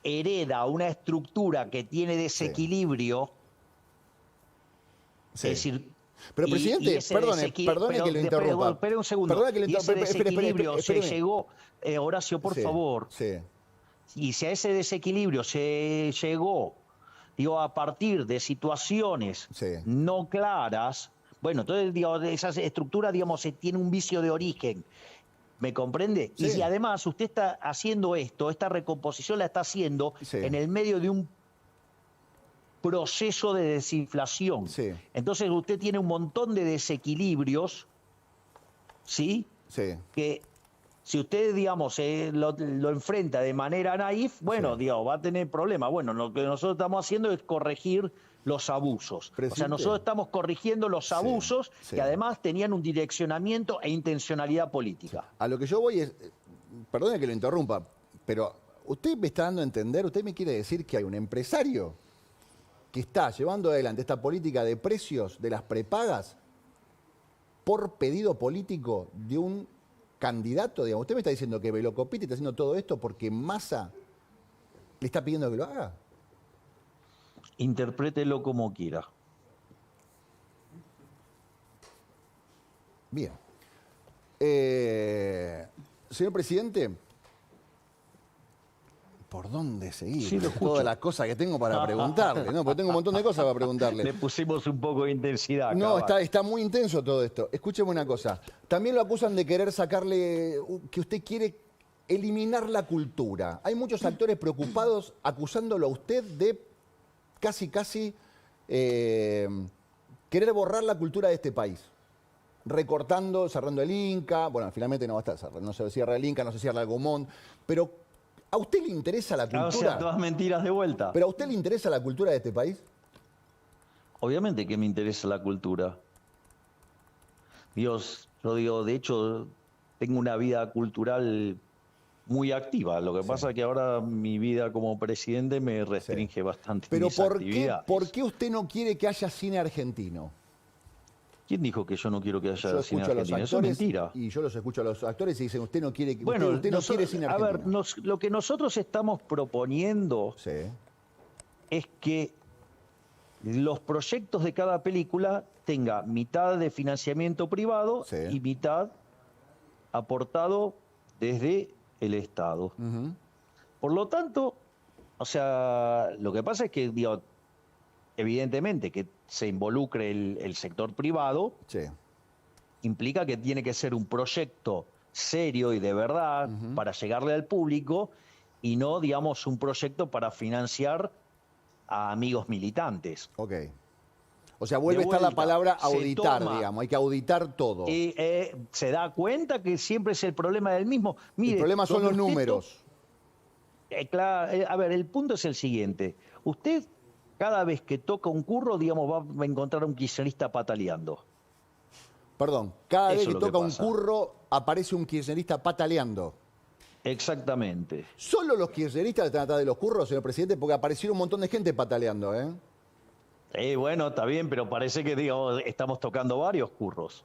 hereda una estructura que tiene desequilibrio, Sí. es decir... Pero, presidente, perdone que lo interrumpa. Espere un segundo. Perdone que lo Y ese desequilibrio se espéreme. llegó... Horacio, por favor. Sí. Y si a ese desequilibrio se llegó, a partir de situaciones no claras... Bueno, entonces, esa estructura, tiene un vicio de origen. ¿Me comprende? Sí. Y si además usted está haciendo esta recomposición la está haciendo en el medio de un proceso de desinflación. Sí. Entonces usted tiene un montón de desequilibrios, ¿sí? Sí. Que si usted, lo enfrenta de manera naif, bueno, va a tener problemas. Bueno, lo que nosotros estamos haciendo es corregir los abusos. Presidente. O sea, nosotros estamos corrigiendo los abusos sí. que además tenían un direccionamiento e intencionalidad política. A lo que yo voy es, perdone que lo interrumpa, pero usted me está dando a entender, usted me quiere decir que hay un empresario que está llevando adelante esta política de precios de las prepagas por pedido político de un candidato, digamos. Usted me está diciendo que Velocopiti está haciendo todo esto porque Massa le está pidiendo que lo haga. Interprételo como quiera. Bien. Señor presidente, por dónde seguir. Sí, lo escucho. Todas las cosas que tengo para preguntarle, ¿no? Porque tengo un montón de cosas para preguntarle. Le pusimos un poco de intensidad. No, Cabal. está muy intenso todo esto. Escúcheme una cosa. También lo acusan de querer sacarle, que usted quiere eliminar la cultura. Hay muchos actores preocupados acusándolo a usted de casi querer borrar la cultura de este país. Recortando, cerrando el Inca. Bueno, finalmente no va a estar cerrado. No se cierra el Inca, no se cierra el Gomón. Pero, ¿a usted le interesa la cultura? O sea, todas mentiras de vuelta. ¿Pero a usted le interesa la cultura de este país? Obviamente que me interesa la cultura. Dios, yo digo, de hecho, tengo una vida cultural muy activa. Lo que pasa es que ahora mi vida como presidente me restringe bastante Pero mis ¿por qué, actividades. ¿por qué usted no quiere que haya cine argentino? ¿Quién dijo que yo no quiero que haya Yo cine escucho a los argentino? actores Eso es mentira. y yo los escucho a los actores y dicen, usted no quiere, Bueno, usted no quiere cine a argentino. ver, lo que nosotros estamos proponiendo Sí, es que los proyectos de cada película tenga mitad de financiamiento privado Sí. y mitad aportado desde el Estado. Por lo tanto, o sea, lo que pasa es que, digo, evidentemente que se involucre el sector privado sí. implica que tiene que ser un proyecto serio y de verdad para llegarle al público y no, digamos, un proyecto para financiar a amigos militantes. Ok. O sea, vuelve a De estar la vuelta, palabra se auditar, toma. digamos. Hay que auditar todo. Y se da cuenta que siempre es el problema del mismo. Mire, El problema son donde los usted números. Claro, a ver, el punto es el siguiente. Usted, cada vez que toca un curro, digamos, va a encontrar a un kirchnerista pataleando. Perdón, cada Eso vez es que lo que toca un pasa. curro, aparece un kirchnerista pataleando. Exactamente. ¿Solo los kirchneristas están atrás de los curros, señor presidente? Porque aparecieron un montón de gente pataleando, ¿eh? Bueno, está bien, pero parece que, digamos, estamos tocando varios curros.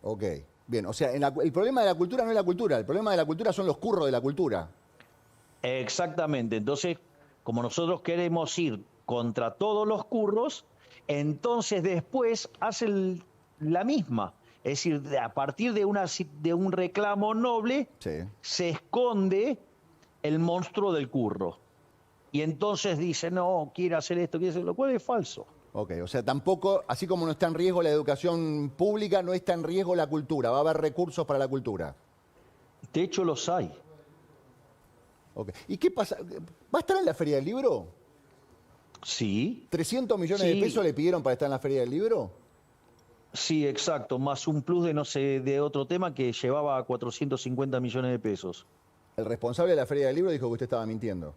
Ok. Bien, o sea, el problema de la cultura no es la cultura, el problema de la cultura son los curros de la cultura. Exactamente. Entonces, como nosotros queremos ir contra todos los curros, entonces después hacen la misma. Es decir, a partir de un reclamo noble, Sí. se esconde el monstruo del curro. Y entonces dice, no, quiere hacer esto, quiere hacer lo cual es falso. Ok, o sea, tampoco, así como no está en riesgo la educación pública, no está en riesgo la cultura. Va a haber recursos para la cultura. De hecho, los hay. Ok. ¿Y qué pasa? ¿Va a estar en la Feria del Libro? Sí, ¿300 millones de Sí. pesos le pidieron para estar en la Feria del Libro? sí, exacto. Más un plus de, no sé, de otro tema que llevaba a 450 millones de pesos. El responsable de la Feria del Libro dijo que usted estaba mintiendo.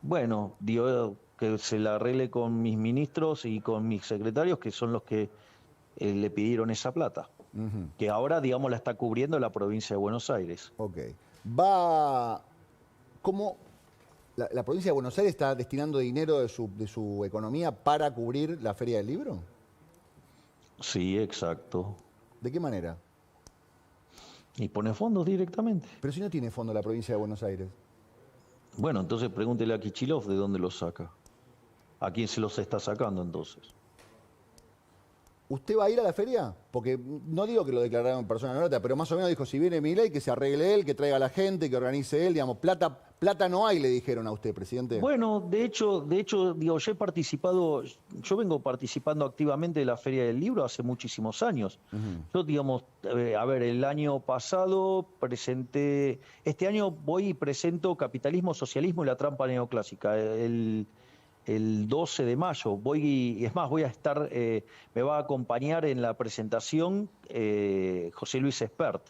Bueno, digo que se la arregle con mis ministros y con mis secretarios, que son los que le pidieron esa plata. Que ahora, digamos, la está cubriendo la provincia de Buenos Aires. Ok. Va... ¿Cómo la provincia de Buenos Aires está destinando dinero de su economía para cubrir la Feria del Libro? Sí, exacto. ¿De qué manera? Y pone fondos directamente. Pero si no tiene fondo la provincia de Buenos Aires. Bueno, entonces pregúntele a Kicillof de dónde los saca. ¿A quién se los está sacando entonces? ¿Usted va a ir a la feria? Porque no digo que lo declararon en persona non grata, pero más o menos dijo, si viene Milei, que se arregle él, que traiga a la gente, que organice él, digamos, plata no hay, le dijeron a usted, presidente. Bueno, de hecho, digo, yo vengo participando activamente de la Feria del Libro hace muchísimos años. Yo, digamos, a ver, el año pasado presenté, este año voy y presento Capitalismo, Socialismo y la Trampa Neoclásica, el 12 de mayo. Y es más, voy a estar, me va a acompañar en la presentación José Luis Espert.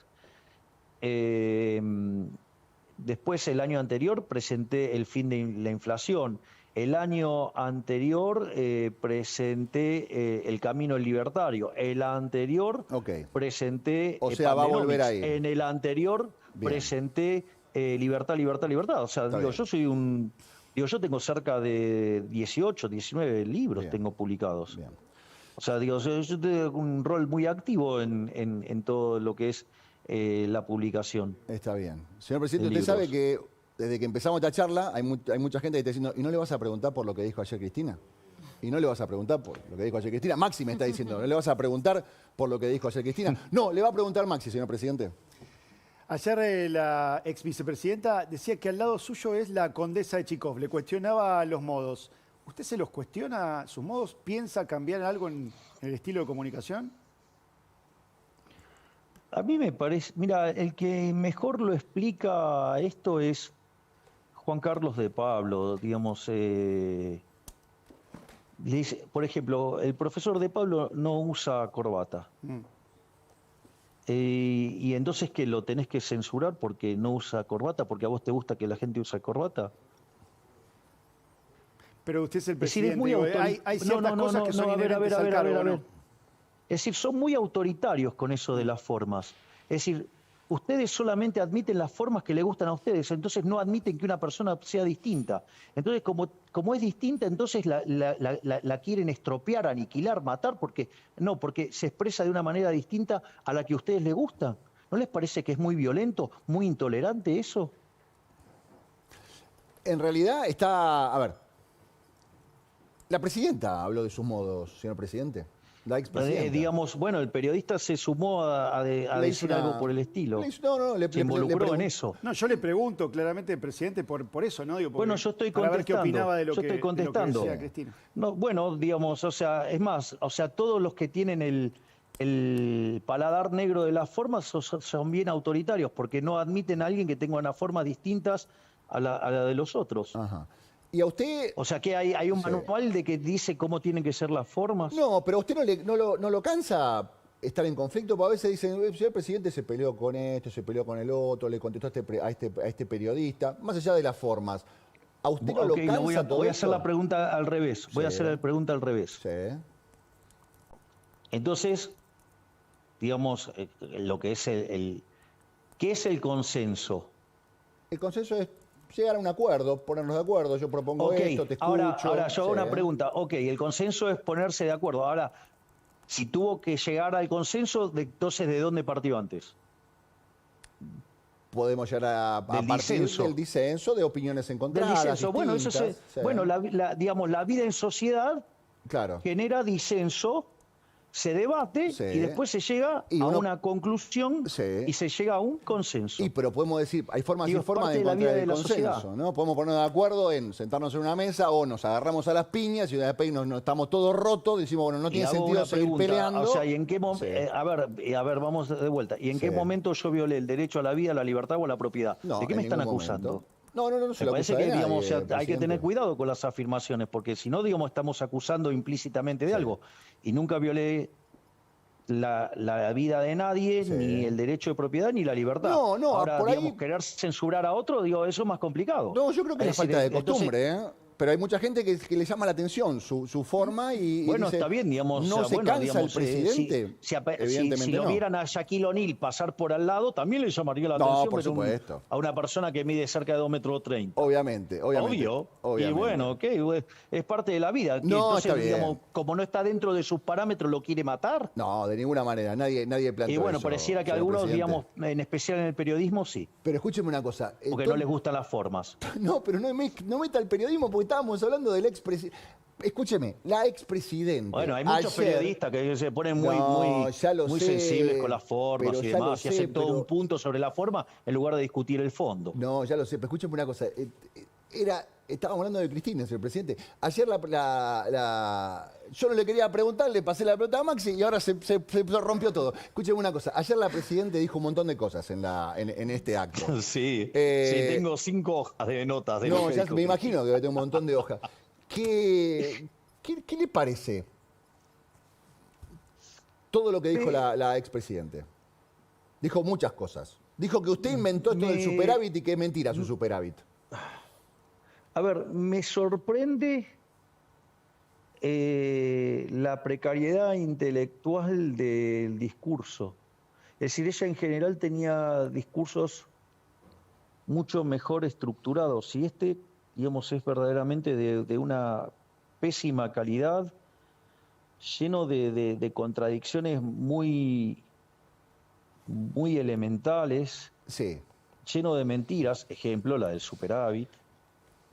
Después, el año anterior, presenté El fin de la inflación. El año anterior presenté El camino del libertario. El anterior presenté O sea, va a volver Pandenomics. a ir. En el anterior presenté Libertad, Libertad, Libertad. O sea, digo, yo soy yo tengo cerca de 18, 19 libros tengo publicados. Bien. O sea, digo, yo tengo un rol muy activo en todo lo que es la publicación. Está bien. Señor presidente, De usted sabe libros. que desde que empezamos esta charla hay mucha gente que está diciendo, ¿y no le vas a preguntar por lo que dijo ayer Cristina? Y no le vas a preguntar por lo que dijo ayer Cristina. Maxi me está diciendo, ¿no le vas a preguntar por lo que dijo ayer Cristina? No, le va a preguntar Maxi, señor presidente. Ayer la ex vicepresidenta decía que al lado suyo es la condesa de Chicov. Le cuestionaba los modos. ¿Usted se los cuestiona sus modos? ¿Piensa cambiar algo en el estilo de comunicación? A mí me parece, mira, el que mejor lo explica esto es Juan Carlos de Pablo, digamos. Dice, por ejemplo, el profesor de Pablo no usa corbata. Y entonces que lo tenés que censurar porque no usa corbata, porque a vos te gusta que la gente use corbata. Pero usted es el Es decir, presidente. es muy Digo, autoritario. hay ciertas cosas que son inherentes al cargo, ¿no? Es decir, son muy autoritarios con eso de las formas. Es decir, ustedes solamente admiten las formas que le gustan a ustedes, entonces no admiten que una persona sea distinta. Entonces, como es distinta, entonces la quieren estropear, aniquilar, matar, porque se expresa de una manera distinta a la que a ustedes les gusta. ¿No les parece que es muy violento, muy intolerante eso? En realidad está, a ver, la presidenta habló de sus modos, señor presidente. La expresidenta. Digamos, bueno, el periodista se sumó a decir algo por el estilo. Se involucró en eso. No, yo le pregunto claramente, presidente, por eso, ¿no? Digo, bueno, yo estoy contestando. Para ver qué opinaba de lo yo estoy contestando. de lo que decía Cristina. No, bueno, digamos, o sea, es más, o sea, todos los que tienen el paladar negro de las formas son bien autoritarios, porque no admiten a alguien que tenga unas formas distintas a la de los otros. Ajá. ¿Y a usted? O sea que hay un manual de que dice cómo tienen que ser las formas. No, pero a usted no lo cansa estar en conflicto, porque a veces dicen, el señor presidente se peleó con esto, se peleó con el otro, le contestó a este periodista, más allá de las formas. ¿A usted no lo cansa todo voy a esto? hacer la pregunta al revés. Voy a Sí. hacer la pregunta al revés. Sí. Entonces, digamos, lo que es ¿qué es el consenso? El consenso es llegar a un acuerdo, ponernos de acuerdo, yo propongo esto, te escucho. Ahora yo hago una pregunta. Ok, el consenso es ponerse de acuerdo. Ahora, si tuvo que llegar al consenso, entonces ¿de dónde partió antes? Podemos llegar a partir del disenso, de opiniones encontradas. Del disenso. Bueno, bueno, digamos, la vida en sociedad genera disenso, se debate y después se llega a una conclusión y se llega a un consenso. Pero podemos decir, hay formas y formas de encontrar el consenso, ¿no? Podemos ponernos de acuerdo en sentarnos en una mesa o nos agarramos a las piñas y después nos estamos todos rotos, decimos, bueno, no tiene sentido seguir peleando. O sea, ¿y en qué a ver, vamos de vuelta. ¿Y en qué momento yo violé el derecho a la vida, a la libertad o a la propiedad? ¿De qué me están acusando? No se Me lo parece acusa que de nadie, digamos, hay que presidente. tener cuidado con las afirmaciones, porque si no, digamos, estamos acusando implícitamente de algo. Y nunca violé la vida de nadie, ni el derecho de propiedad, ni la libertad. Ahora, por digamos, ahí... querer censurar a otro, digo, eso es más complicado. No, yo creo que es falta de costumbre, pero hay mucha gente que le llama la atención su forma y bueno, dice, está bien, digamos. no se cansa el presidente. Si lo vieran a Shaquille O'Neal pasar por al lado, también le llamaría la atención. Por supuesto. A una persona que mide cerca de 2,30 metros. Obviamente. Obvio. Y bueno, es parte de la vida. Entonces, digamos, como no está dentro de sus parámetros, ¿lo quiere matar? No, de ninguna manera. Nadie planteó Y bueno, eso, pareciera que algunos, digamos, en especial en el periodismo, sí. Pero escúcheme una cosa. Porque no les gustan las formas. No, pero no meta el periodismo porque estábamos hablando del expresidente. Escúcheme, la expresidenta. Bueno, hay muchos periodistas que se ponen muy sensibles con las formas y demás, y hacen todo un punto sobre la forma en lugar de discutir el fondo. No, ya lo sé, pero escúcheme una cosa. Estábamos hablando de Cristina, señor presidente. Ayer yo no le quería preguntar, le pasé la pelota a Maxi y ahora se rompió todo. Escúcheme una cosa. Ayer la presidenta dijo un montón de cosas en este acto. Sí, tengo 5 hojas de notas. No, ya me imagino que tengo un montón de hojas. ¿Qué le parece todo lo que dijo la expresidente? Dijo muchas cosas. Dijo que usted inventó esto del superávit y que es mentira su superávit. A ver, me sorprende la precariedad intelectual del discurso. Es decir, ella en general tenía discursos mucho mejor estructurados y digamos, es verdaderamente de una pésima calidad, lleno de contradicciones muy elementales, lleno de mentiras, ejemplo, la del superávit.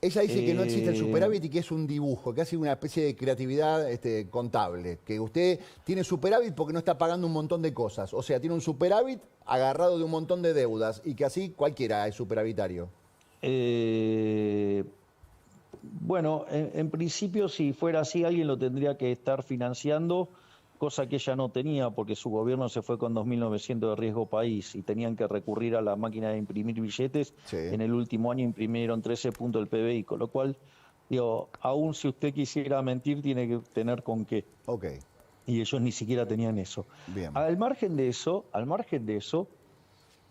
Ella dice que no existe el superávit y que es un dibujo, que hace una especie de creatividad contable, que usted tiene superávit porque no está pagando un montón de cosas, o sea, tiene un superávit agarrado de un montón de deudas y que así cualquiera es superavitario. Bueno, en principio, si fuera así, alguien lo tendría que estar financiando, cosa que ella no tenía, porque su gobierno se fue con 2.900 de riesgo país y tenían que recurrir a la máquina de imprimir billetes. Sí. En el último año imprimieron 13 puntos del PBI, con lo cual, digo, aún si usted quisiera mentir, tiene que tener con qué. Ok. Y ellos ni siquiera tenían eso. Bien. Al margen de eso,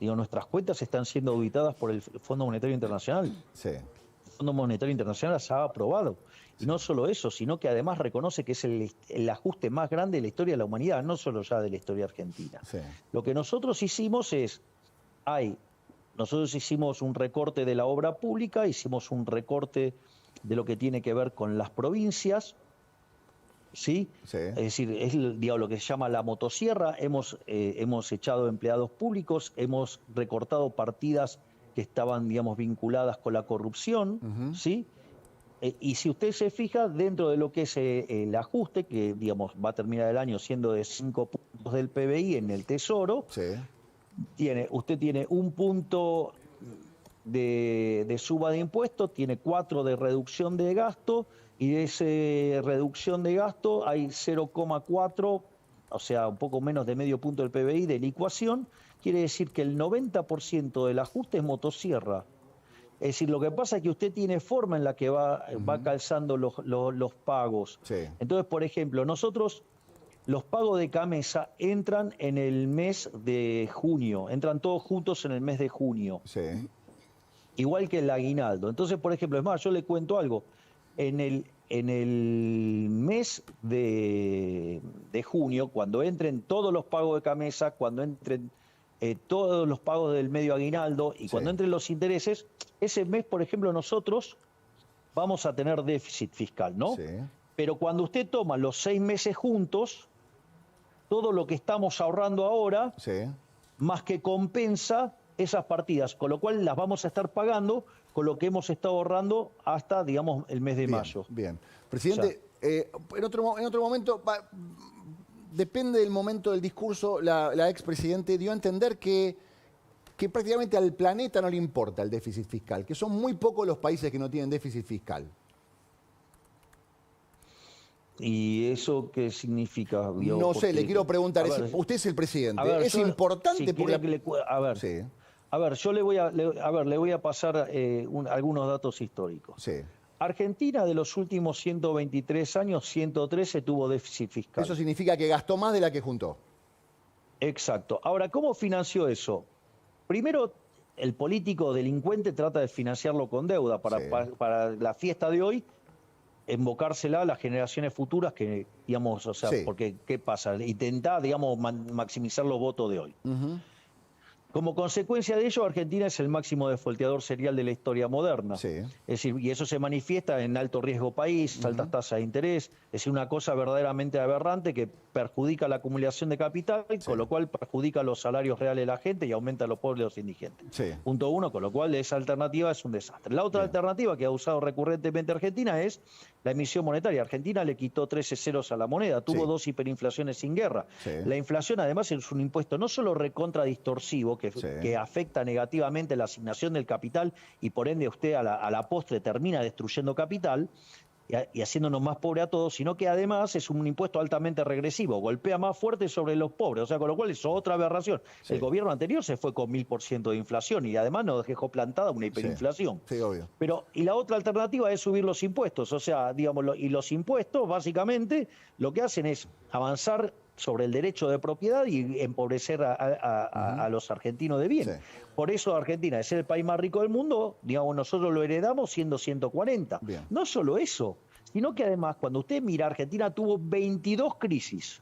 digo, nuestras cuentas están siendo auditadas por el Fondo Monetario Internacional. Sí. El Fondo Monetario Internacional las ha aprobado. Y no solo eso, sino que además reconoce que es el ajuste más grande de la historia de la humanidad, no solo ya de la historia argentina. Sí. Lo que nosotros hicimos es, nosotros hicimos un recorte de la obra pública, hicimos un recorte de lo que tiene que ver con las provincias, ¿sí? Sí. Es decir, es digamos, lo que se llama la motosierra, hemos echado empleados públicos, hemos recortado partidas que estaban, digamos, vinculadas con la corrupción, ¿sí? Y si usted se fija, dentro de lo que es el ajuste, que digamos va a terminar el año siendo de 5 puntos del PBI en el Tesoro, Sí. usted tiene 1 punto de suba de impuestos, tiene 4 de reducción de gasto, y de esa reducción de gasto hay 0,4, o sea, un poco menos de medio punto del PBI de licuación. Quiere decir que el 90% del ajuste es motosierra. Es decir, lo que pasa es que usted tiene forma en la que va calzando los pagos. Sí. Entonces, por ejemplo, nosotros, los pagos de Camesa entran en el mes de junio, entran todos juntos en el mes de junio. Sí. Igual que el aguinaldo. Entonces, por ejemplo, es más, yo le cuento algo. En el mes de junio, cuando entren todos los pagos de Camesa, cuando entren todos los pagos del medio aguinaldo y cuando entren los intereses, ese mes, por ejemplo, nosotros vamos a tener déficit fiscal, ¿no? Sí. Pero cuando usted toma los 6 meses juntos, todo lo que estamos ahorrando ahora, Sí. más que compensa esas partidas, con lo cual las vamos a estar pagando con lo que hemos estado ahorrando hasta, digamos, el mes de mayo. Bien. Presidente, en otro momento, depende del momento del discurso, la expresidente dio a entender que prácticamente al planeta no le importa el déficit fiscal, que son muy pocos los países que no tienen déficit fiscal. ¿Y eso qué significa? Digo, No sé, porque, le quiero preguntar, a ver, usted es el presidente, a ver, ¿es importante? si porque quiere que a ver, Sí, yo le voy a pasar algunos datos históricos. sí. Argentina, de los últimos 123 años, 113 tuvo déficit fiscal. Eso significa que gastó más de la que juntó. Exacto. Ahora, ¿cómo financió eso? Primero, el político delincuente trata de financiarlo con deuda para la fiesta de hoy, invocársela a las generaciones futuras que, digamos, o sea, porque ¿qué pasa? Intenta, digamos, maximizar los votos de hoy. Como consecuencia de ello, Argentina es el máximo defolteador serial de la historia moderna. Sí. Es decir, y eso se manifiesta en alto riesgo país, altas tasas de interés, es decir, una cosa verdaderamente aberrante que perjudica la acumulación de capital, con lo cual perjudica los salarios reales de la gente y aumenta a los pobres y los indigentes. Sí. Punto 1, con lo cual esa alternativa es un desastre. La otra alternativa que ha usado recurrentemente Argentina es la emisión monetaria. Argentina le quitó 13 ceros a la moneda, tuvo 2 hiperinflaciones sin guerra. Sí. La inflación además es un impuesto no solo recontra distorsivo, que afecta negativamente la asignación del capital y por ende usted a la postre termina destruyendo capital y haciéndonos más pobres a todos, sino que además es un impuesto altamente regresivo, golpea más fuerte sobre los pobres, o sea, con lo cual es otra aberración. Sí. El gobierno anterior se fue con 1000% de inflación y además nos dejó plantada una hiperinflación. Sí, obvio. Y la otra alternativa es subir los impuestos, o sea, digamos, y los impuestos básicamente lo que hacen es avanzar sobre el derecho de propiedad y empobrecer a los argentinos de bien. Sí. Por eso Argentina, es el país más rico del mundo, digamos, nosotros lo heredamos siendo 140. Bien. No solo eso, sino que además, cuando usted mira, Argentina tuvo 22 crisis.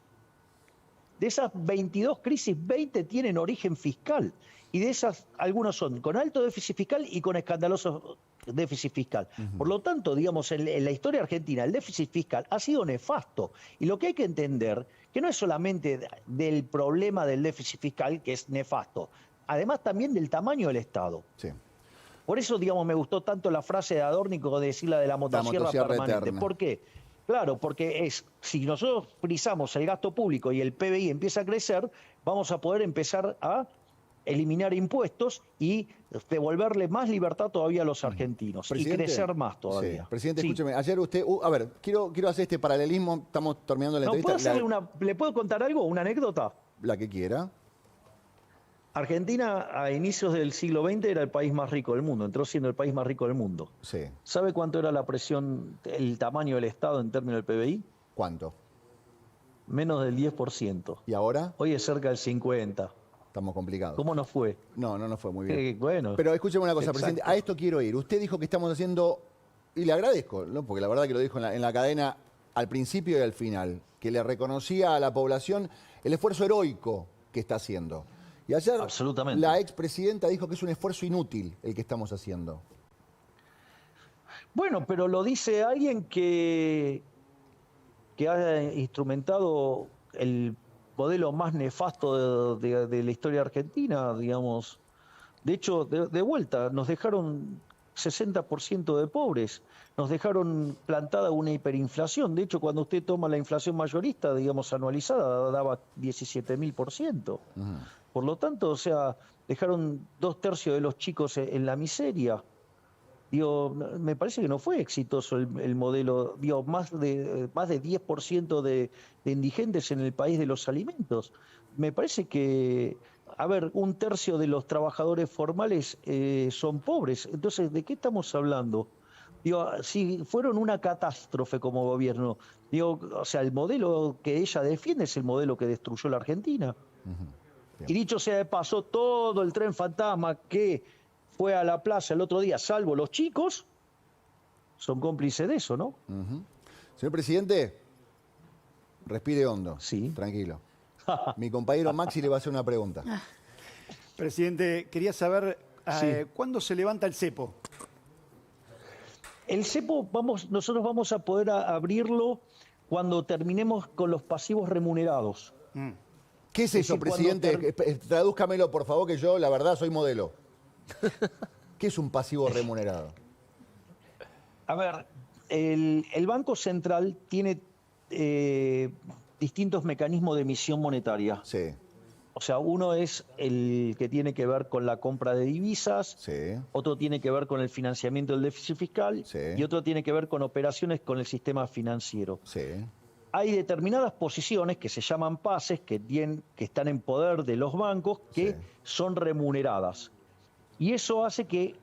De esas 22 crisis, 20 tienen origen fiscal. Y de esas, algunos son con alto déficit fiscal y con escandaloso déficit fiscal. Por lo tanto, digamos, en la historia argentina, el déficit fiscal ha sido nefasto. Y lo que hay que entender, que no es solamente del problema del déficit fiscal, que es nefasto, además también del tamaño del Estado. Sí. Por eso, digamos, me gustó tanto la frase de Adorno de decir la de la motosierra permanente. eterna. ¿Por qué? Claro, porque si nosotros frisamos el gasto público y el PBI empieza a crecer, vamos a poder empezar a eliminar impuestos y devolverle más libertad todavía a los argentinos y crecer más todavía. Sí. Presidente, Sí. escúcheme, ayer usted, a ver, quiero hacer este paralelismo, estamos terminando la No, entrevista. ¿le puedo contar algo? ¿Una anécdota? La que quiera. Argentina a inicios del siglo XX era el país más rico del mundo, entró siendo el país más rico del mundo. Sí. ¿Sabe cuánto era la presión, el tamaño del Estado en términos del PBI? ¿Cuánto? Menos del 10%. ¿Y ahora? Hoy es cerca del 50%. Estamos complicados. ¿Cómo nos fue? No nos fue muy bien. Bueno. Pero escúcheme una cosa, Exacto. presidente, a esto quiero ir. Usted dijo que estamos haciendo, y le agradezco, ¿no? Porque la verdad que lo dijo en la cadena al principio y al final, que le reconocía a la población el esfuerzo heroico que está haciendo. Y ayer Absolutamente. la expresidenta dijo que es un esfuerzo inútil el que estamos haciendo. Bueno, pero lo dice alguien que ha instrumentado el modelo más nefasto de la historia argentina, digamos. De hecho, de vuelta, nos dejaron 60% de pobres, nos dejaron plantada una hiperinflación. De hecho, cuando usted toma la inflación mayorista, digamos, anualizada, daba 17.000%. Por lo tanto, o sea, dejaron 2/3 de los chicos en la miseria. Digo, me parece que no fue exitoso el modelo. Digo, más de 10% de indigentes en el país de los alimentos. Me parece que, a ver, 1/3 de los trabajadores formales son pobres. Entonces, ¿de qué estamos hablando? Digo, si fueron una catástrofe como gobierno, digo, o sea, el modelo que ella defiende es el modelo que destruyó la Argentina. Y dicho sea de paso, todo el tren fantasma que fue a la plaza el otro día, salvo los chicos, son cómplices de eso, ¿no? Señor presidente, respire hondo. Sí. Tranquilo. Mi compañero Maxi le va a hacer una pregunta. Presidente, quería saber Sí. ¿cuándo se levanta el cepo? El cepo, nosotros vamos a poder abrirlo cuando terminemos con los pasivos remunerados. ¿Qué es eso, decir, presidente? Tradúzcamelo, por favor, que yo, la verdad, soy modelo. ¿Qué es un pasivo remunerado? A ver, el Banco Central tiene distintos mecanismos de emisión monetaria. Sí, O sea, uno es el que tiene que ver con la compra de divisas, sí, otro tiene que ver con el financiamiento del déficit fiscal Sí. y otro tiene que ver con operaciones con el sistema financiero. sí. Hay determinadas posiciones que se llaman pases, que están en poder de los bancos, que Sí. son remuneradas. Y eso hace que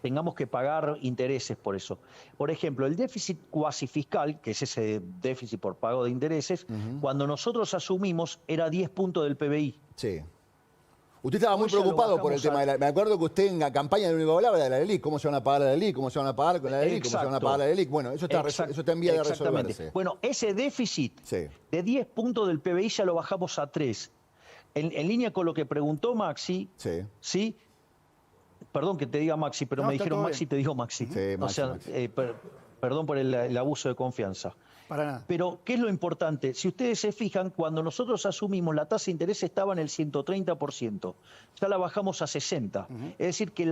tengamos que pagar intereses por eso. Por ejemplo, el déficit cuasi fiscal, que es ese déficit por pago de intereses, cuando nosotros asumimos era 10 puntos del PBI. Sí. Usted estaba muy Hoy ya lo preocupado por el bajamos tema de la... Me acuerdo que usted en la campaña de único hablaba de la LELIC. ¿Cómo se van a pagar la LELIC? ¿Cómo se van a pagar con la LELIC? ¿Cómo se van a pagar la LELIC? Bueno, eso está en vía de Exactamente. resolverse. Bueno, ese déficit Sí. de 10 puntos del PBI ya lo bajamos a 3. En línea con lo que preguntó Maxi, Sí. ¿sí? Perdón que te diga Maxi, pero No, me está dijeron todo Maxi, bien. te dijo Maxi. Sí, O Maxi, sea, Maxi. perdón por el abuso de confianza. Para nada. Pero, ¿qué es lo importante? Si ustedes se fijan, cuando nosotros asumimos la tasa de interés estaba en el 130%, ya la bajamos a 60%. Es decir, que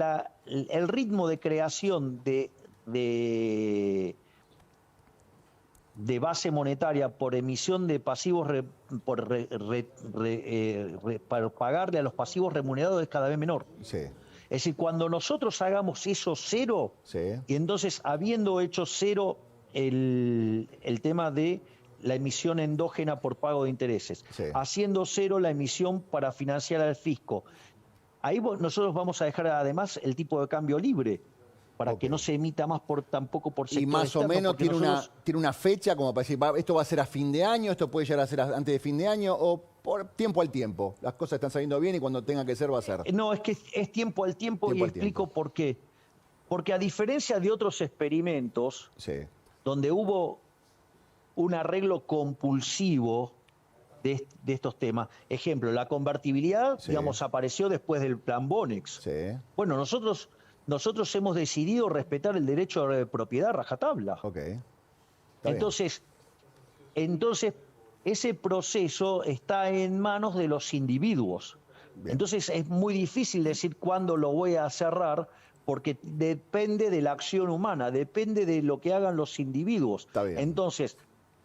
el ritmo de creación de base monetaria por emisión de pasivos, para pagarle a los pasivos remunerados es cada vez menor. Sí. Es decir, cuando nosotros hagamos eso cero, Sí. y entonces habiendo hecho cero el tema de la emisión endógena por pago de intereses, Sí. haciendo cero la emisión para financiar al fisco, ahí nosotros vamos a dejar además el tipo de cambio libre, para Ok. que no se emita más tampoco por Y sector más o externo, menos porque nosotros- tiene una fecha como para decir, esto va a ser a fin de año, esto puede llegar a ser antes de fin de año o por tiempo al tiempo. Las cosas están saliendo bien y cuando tenga que ser va a ser. No, es que es tiempo al tiempo, Tiempo y al explico tiempo. por qué. Porque a diferencia de otros experimentos, Sí. donde hubo un arreglo compulsivo de estos temas. Ejemplo, la convertibilidad, Sí. digamos, apareció después del plan Bonex. Sí. Bueno, nosotros hemos decidido respetar el derecho de propiedad a rajatabla. Ok. Está bien. Entonces, ese proceso está en manos de los individuos. Bien. Entonces, es muy difícil decir cuándo lo voy a cerrar, porque depende de la acción humana, depende de lo que hagan los individuos. Está bien. Entonces,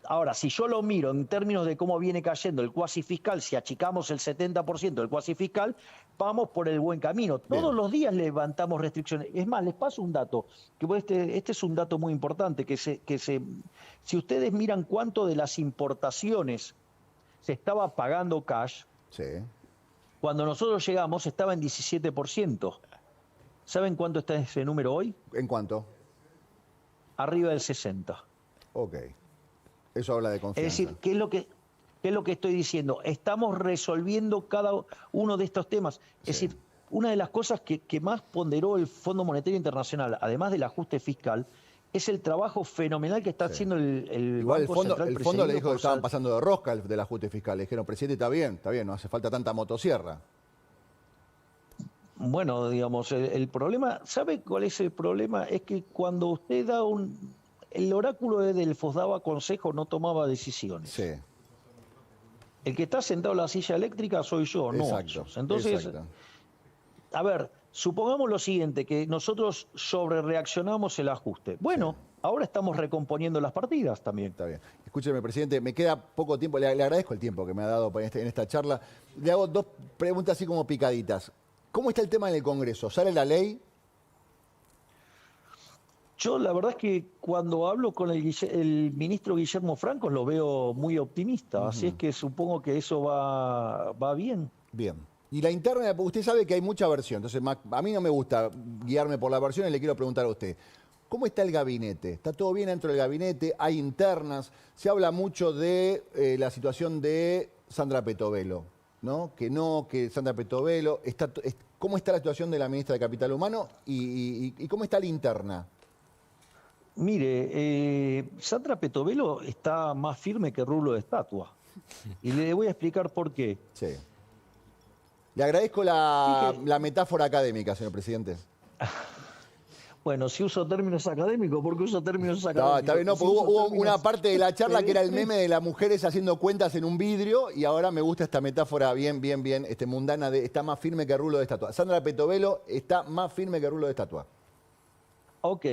ahora, si yo lo miro en términos de cómo viene cayendo el cuasi fiscal, si achicamos el 70% del cuasi fiscal, vamos por el buen camino. Todos Bien. los días levantamos restricciones. Es más, les paso un dato, que este es un dato muy importante, si ustedes miran cuánto de las importaciones se estaba pagando cash, Sí. cuando nosotros llegamos estaba en 17%. ¿Saben cuánto está ese número hoy? ¿En cuánto? Arriba del 60%. Ok. Eso habla de confianza. Es decir, ¿qué es lo que estoy diciendo? Estamos resolviendo cada uno de estos temas. Es Sí. decir, una de las cosas que más ponderó el Fondo Monetario Internacional, además del ajuste fiscal, es el trabajo fenomenal que está Sí. haciendo el Igual Banco Central. el fondo le presidido dijo que por estaban Sal- pasando de rosca del ajuste fiscal. Le dijeron, presidente, está bien, no hace falta tanta motosierra. Bueno, digamos, el problema, ¿sabe cuál es el problema? Es que cuando usted da el oráculo de Delfos daba consejos, no tomaba decisiones. Sí. El que está sentado en la silla eléctrica soy yo, no Exacto. ellos. Entonces, exacto. a ver, supongamos lo siguiente, que nosotros sobre reaccionamos el ajuste. Bueno, ahora estamos recomponiendo las partidas también. Está bien. Escúcheme, presidente, me queda poco tiempo. Le agradezco el tiempo que me ha dado en esta charla. Le hago dos preguntas así como picaditas. ¿Cómo está el tema en el Congreso? ¿Sale la ley? Yo la verdad es que cuando hablo con el ministro Guillermo Franco lo veo muy optimista, así es que supongo que eso va bien. Bien. Y la interna, usted sabe que hay mucha versión, entonces a mí no me gusta guiarme por la versión y le quiero preguntar a usted. ¿Cómo está el gabinete? ¿Está todo bien dentro del gabinete? ¿Hay internas? Se habla mucho de la situación de Sandra Petovelo, ¿no? Que Sandra Petovelo... ¿Cómo está la situación de la ministra de Capital Humano y cómo está la interna? Mire, Sandra Petovelo está más firme que rulo de estatua. Y le voy a explicar por qué. Sí. Le agradezco la metáfora académica, señor presidente. Bueno, si uso términos académicos, ¿por qué uso términos No, académicos? está bien, no, Si porque uso hubo términos una parte de la charla que era el pedestres. meme de las mujeres haciendo cuentas en un vidrio y ahora me gusta esta metáfora bien, mundana de está más firme que rulo de estatua. Sandra Petovelo está más firme que rulo de estatua. Ok,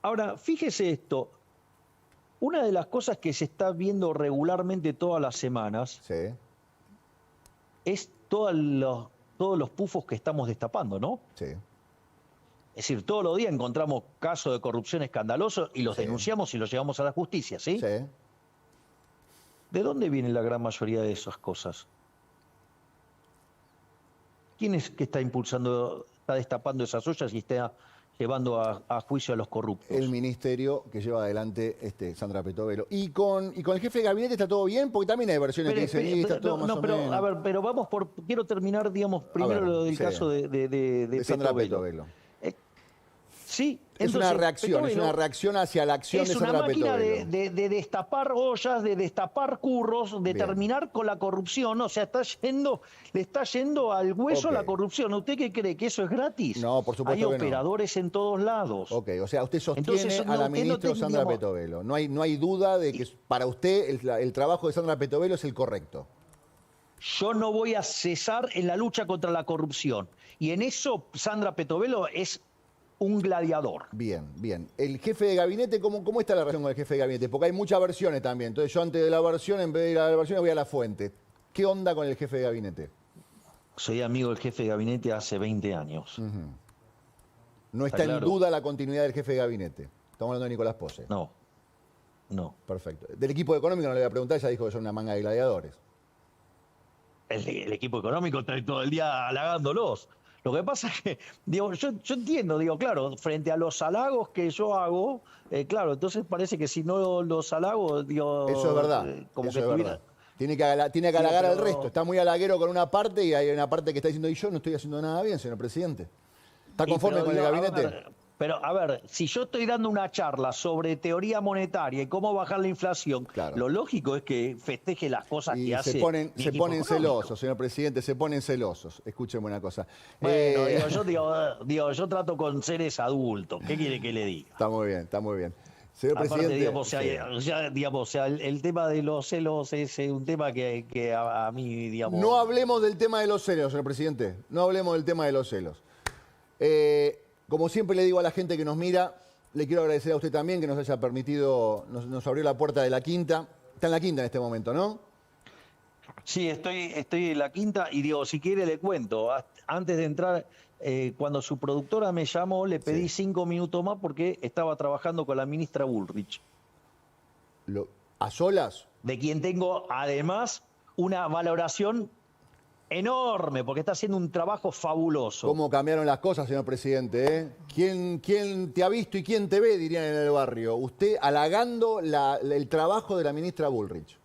ahora fíjese esto. Una de las cosas que se está viendo regularmente todas las semanas Sí, es todos los pufos que estamos destapando, ¿no? sí. Es decir, todos los días encontramos casos de corrupción escandalosos y los Sí. denunciamos y los llevamos a la justicia, ¿sí? Sí. ¿De dónde viene la gran mayoría de esas cosas? ¿Quién es que está impulsando, está destapando esas ollas y está llevando a juicio a los corruptos? El ministerio que lleva adelante Sandra Petovelo. ¿Y con el jefe de gabinete está todo bien? Porque también hay versiones que dicen, y está todo más o menos. A ver, pero quiero terminar, digamos, primero lo del sí. caso de Sandra Petovelo. Petovelo. Sí, Es una reacción, Petovelo es una reacción hacia la acción de es una Sandra máquina Petovelo. de destapar ollas, de destapar curros, de Bien. terminar con la corrupción. O sea, le está yendo al hueso Ok. la corrupción. ¿Usted qué cree? ¿Que eso es gratis? No, por supuesto Hay que no. operadores en todos lados. Ok, o sea, usted sostiene Entonces, a no, la usted no ministra tiene, Sandra digamos, Petovelo. No hay duda de que para usted el trabajo de Sandra Petovelo es el correcto. Yo no voy a cesar en la lucha contra la corrupción. Y en eso Sandra Petovelo es un gladiador. Bien, bien. El jefe de gabinete, ¿cómo está la relación con el jefe de gabinete? Porque hay muchas versiones también. Entonces yo antes de la versión, en vez de ir a la versión, voy a la fuente. ¿Qué onda con el jefe de gabinete? Soy amigo del jefe de gabinete hace 20 años. No está Está en claro. duda la continuidad del jefe de gabinete. Estamos hablando de Nicolás Pose. No. Perfecto. Del equipo económico no le voy a preguntar, ya dijo que son una manga de gladiadores. El equipo económico está todo el día halagándolos. Lo que pasa es que, digo, yo entiendo, digo, claro, frente a los halagos que yo hago, claro, entonces parece que si no los halago, digo... Eso es verdad. Como eso que es estuviera... verdad. Tiene que halagar al pero- resto. Está muy halaguero con una parte y hay una parte que está diciendo, y yo no estoy haciendo nada bien, señor presidente. ¿Está Sí, conforme pero, con el digo, gabinete? a ver, si yo estoy dando una charla sobre teoría monetaria y cómo bajar la inflación, Claro. lo lógico es que festeje las cosas Y que hace se ponen mi equipo económico. celosos, señor presidente, se ponen celosos. Escúcheme una cosa. Bueno, Eh, yo trato con seres adultos. ¿Qué quiere que le diga? Está muy bien, está muy bien. Señor Aparte, presidente. digamos, sí. el tema de los celos es un tema que a mí, digamos... No hablemos del tema de los celos, señor presidente. No hablemos del tema de los celos. Como siempre le digo a la gente que nos mira, le quiero agradecer a usted también que nos haya permitido, nos abrió la puerta de la quinta. Está en la quinta en este momento, ¿no? Sí, estoy en la quinta y digo, si quiere le cuento. Antes de entrar, cuando su productora me llamó, le pedí 5 minutos más porque estaba trabajando con la ministra Bullrich. ¿A solas? De quien tengo además una valoración enorme, porque está haciendo un trabajo fabuloso. ¿Cómo cambiaron las cosas, señor presidente? ¿Quién te ha visto y quién te ve, dirían en el barrio? Usted halagando el trabajo de la ministra Bullrich.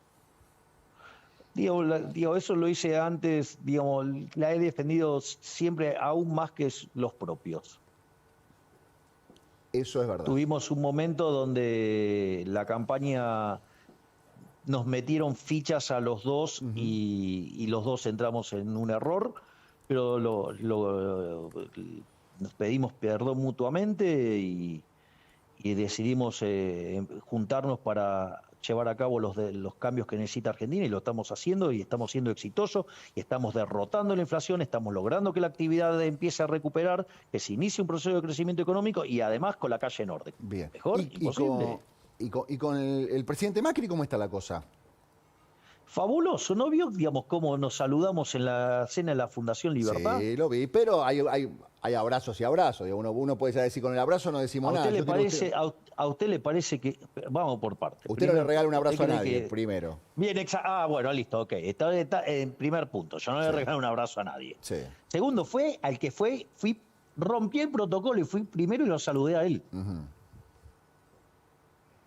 Digo, eso lo hice antes, digamos, la he defendido siempre aún más que los propios. Eso es verdad. Tuvimos un momento donde la campaña nos metieron fichas a los dos y los dos entramos en un error, pero nos pedimos perdón mutuamente y decidimos juntarnos para llevar a cabo los cambios que necesita Argentina, y lo estamos haciendo y estamos siendo exitosos y estamos derrotando la inflación, estamos logrando que la actividad empiece a recuperar, que se inicie un proceso de crecimiento económico y además con la calle norte. Bien. Mejor imposible. ¿Y con el presidente Macri cómo está la cosa? Fabuloso, ¿no vio, digamos, cómo nos saludamos en la cena de la Fundación Libertad? Sí, lo vi, pero hay abrazos y abrazos. Uno puede ya decir, con el abrazo no decimos nada. ¿A usted le parece que...? Vamos por partes. Usted no le regala un abrazo a nadie, primero. Bien, bueno, listo, ok. Está en primer punto, yo no le regalo un abrazo a nadie. Sí. Segundo, rompí el protocolo y fui primero y lo saludé a él.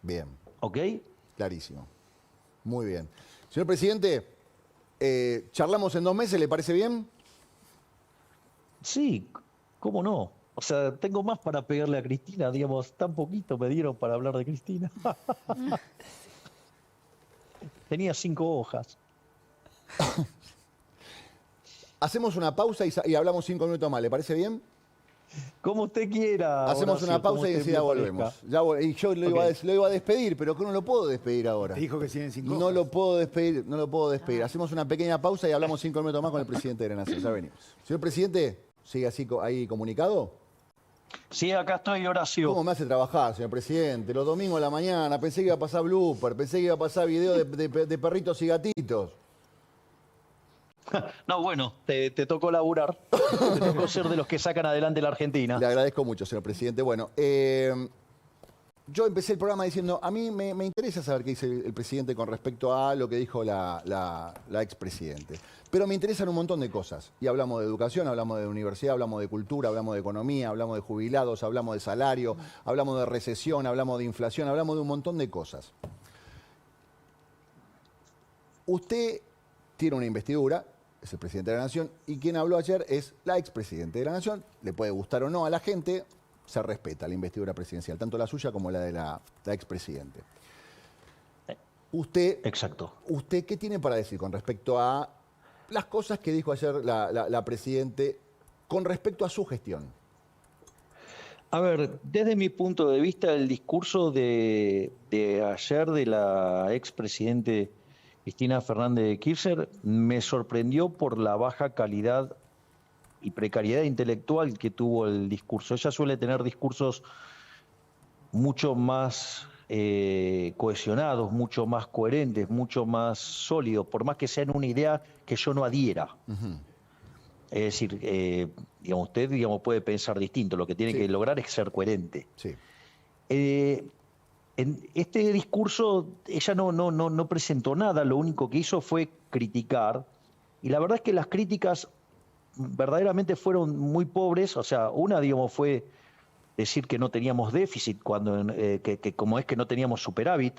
Bien. ¿Ok? Clarísimo. Muy bien. Señor presidente, charlamos en 2 meses, ¿le parece bien? Sí, ¿cómo no? O sea, tengo más para pegarle a Cristina, digamos, tan poquito me dieron para hablar de Cristina. Tenía 5 hojas. Hacemos una pausa y hablamos 5 minutos más, ¿le parece bien? Como usted quiera. Hacemos una pausa y enseguida volvemos. Y yo lo iba a despedir, pero que no lo puedo despedir ahora. Te dijo que siguen 5 hojas. No lo puedo despedir. Hacemos una pequeña pausa y hablamos 5 minutos más con el presidente de la Nación. Ya venimos. Señor presidente, ¿sigue así ahí comunicado? Sí, acá estoy, Horacio. ¿Cómo me hace trabajar, señor presidente? Los domingos a la mañana, pensé que iba a pasar blooper, pensé que iba a pasar video de perritos y gatitos. No, bueno, te tocó laburar. Te tocó ser de los que sacan adelante la Argentina. Le agradezco mucho, señor presidente. Bueno, yo empecé el programa diciendo, a mí me interesa saber qué dice el presidente con respecto a lo que dijo la expresidente. Pero me interesan un montón de cosas. Y hablamos de educación, hablamos de universidad, hablamos de cultura, hablamos de economía, hablamos de jubilados, hablamos de salario, hablamos de recesión, hablamos de inflación, hablamos de un montón de cosas. Usted tiene una investidura, es el presidente de la Nación, y quien habló ayer es la expresidente de la Nación. Le puede gustar o no a la gente, se respeta la investidura presidencial, tanto la suya como la de la expresidente. Exacto. ¿Usted qué tiene para decir con respecto a las cosas que dijo ayer la presidente con respecto a su gestión? A ver, desde mi punto de vista, el discurso de ayer de la expresidente Cristina Fernández de Kirchner me sorprendió por la baja calidad y precariedad intelectual que tuvo el discurso. Ella suele tener discursos mucho más cohesionados, mucho más coherentes, mucho más sólidos, por más que sean una idea que yo no adhiera. Es decir, digamos, usted puede pensar distinto, lo que tiene que lograr es ser coherente. Sí. En este discurso ella no presentó nada, lo único que hizo fue criticar, y la verdad es que las críticas verdaderamente fueron muy pobres. O sea, una, fue decir que no teníamos déficit, cuando que como es que no teníamos superávit,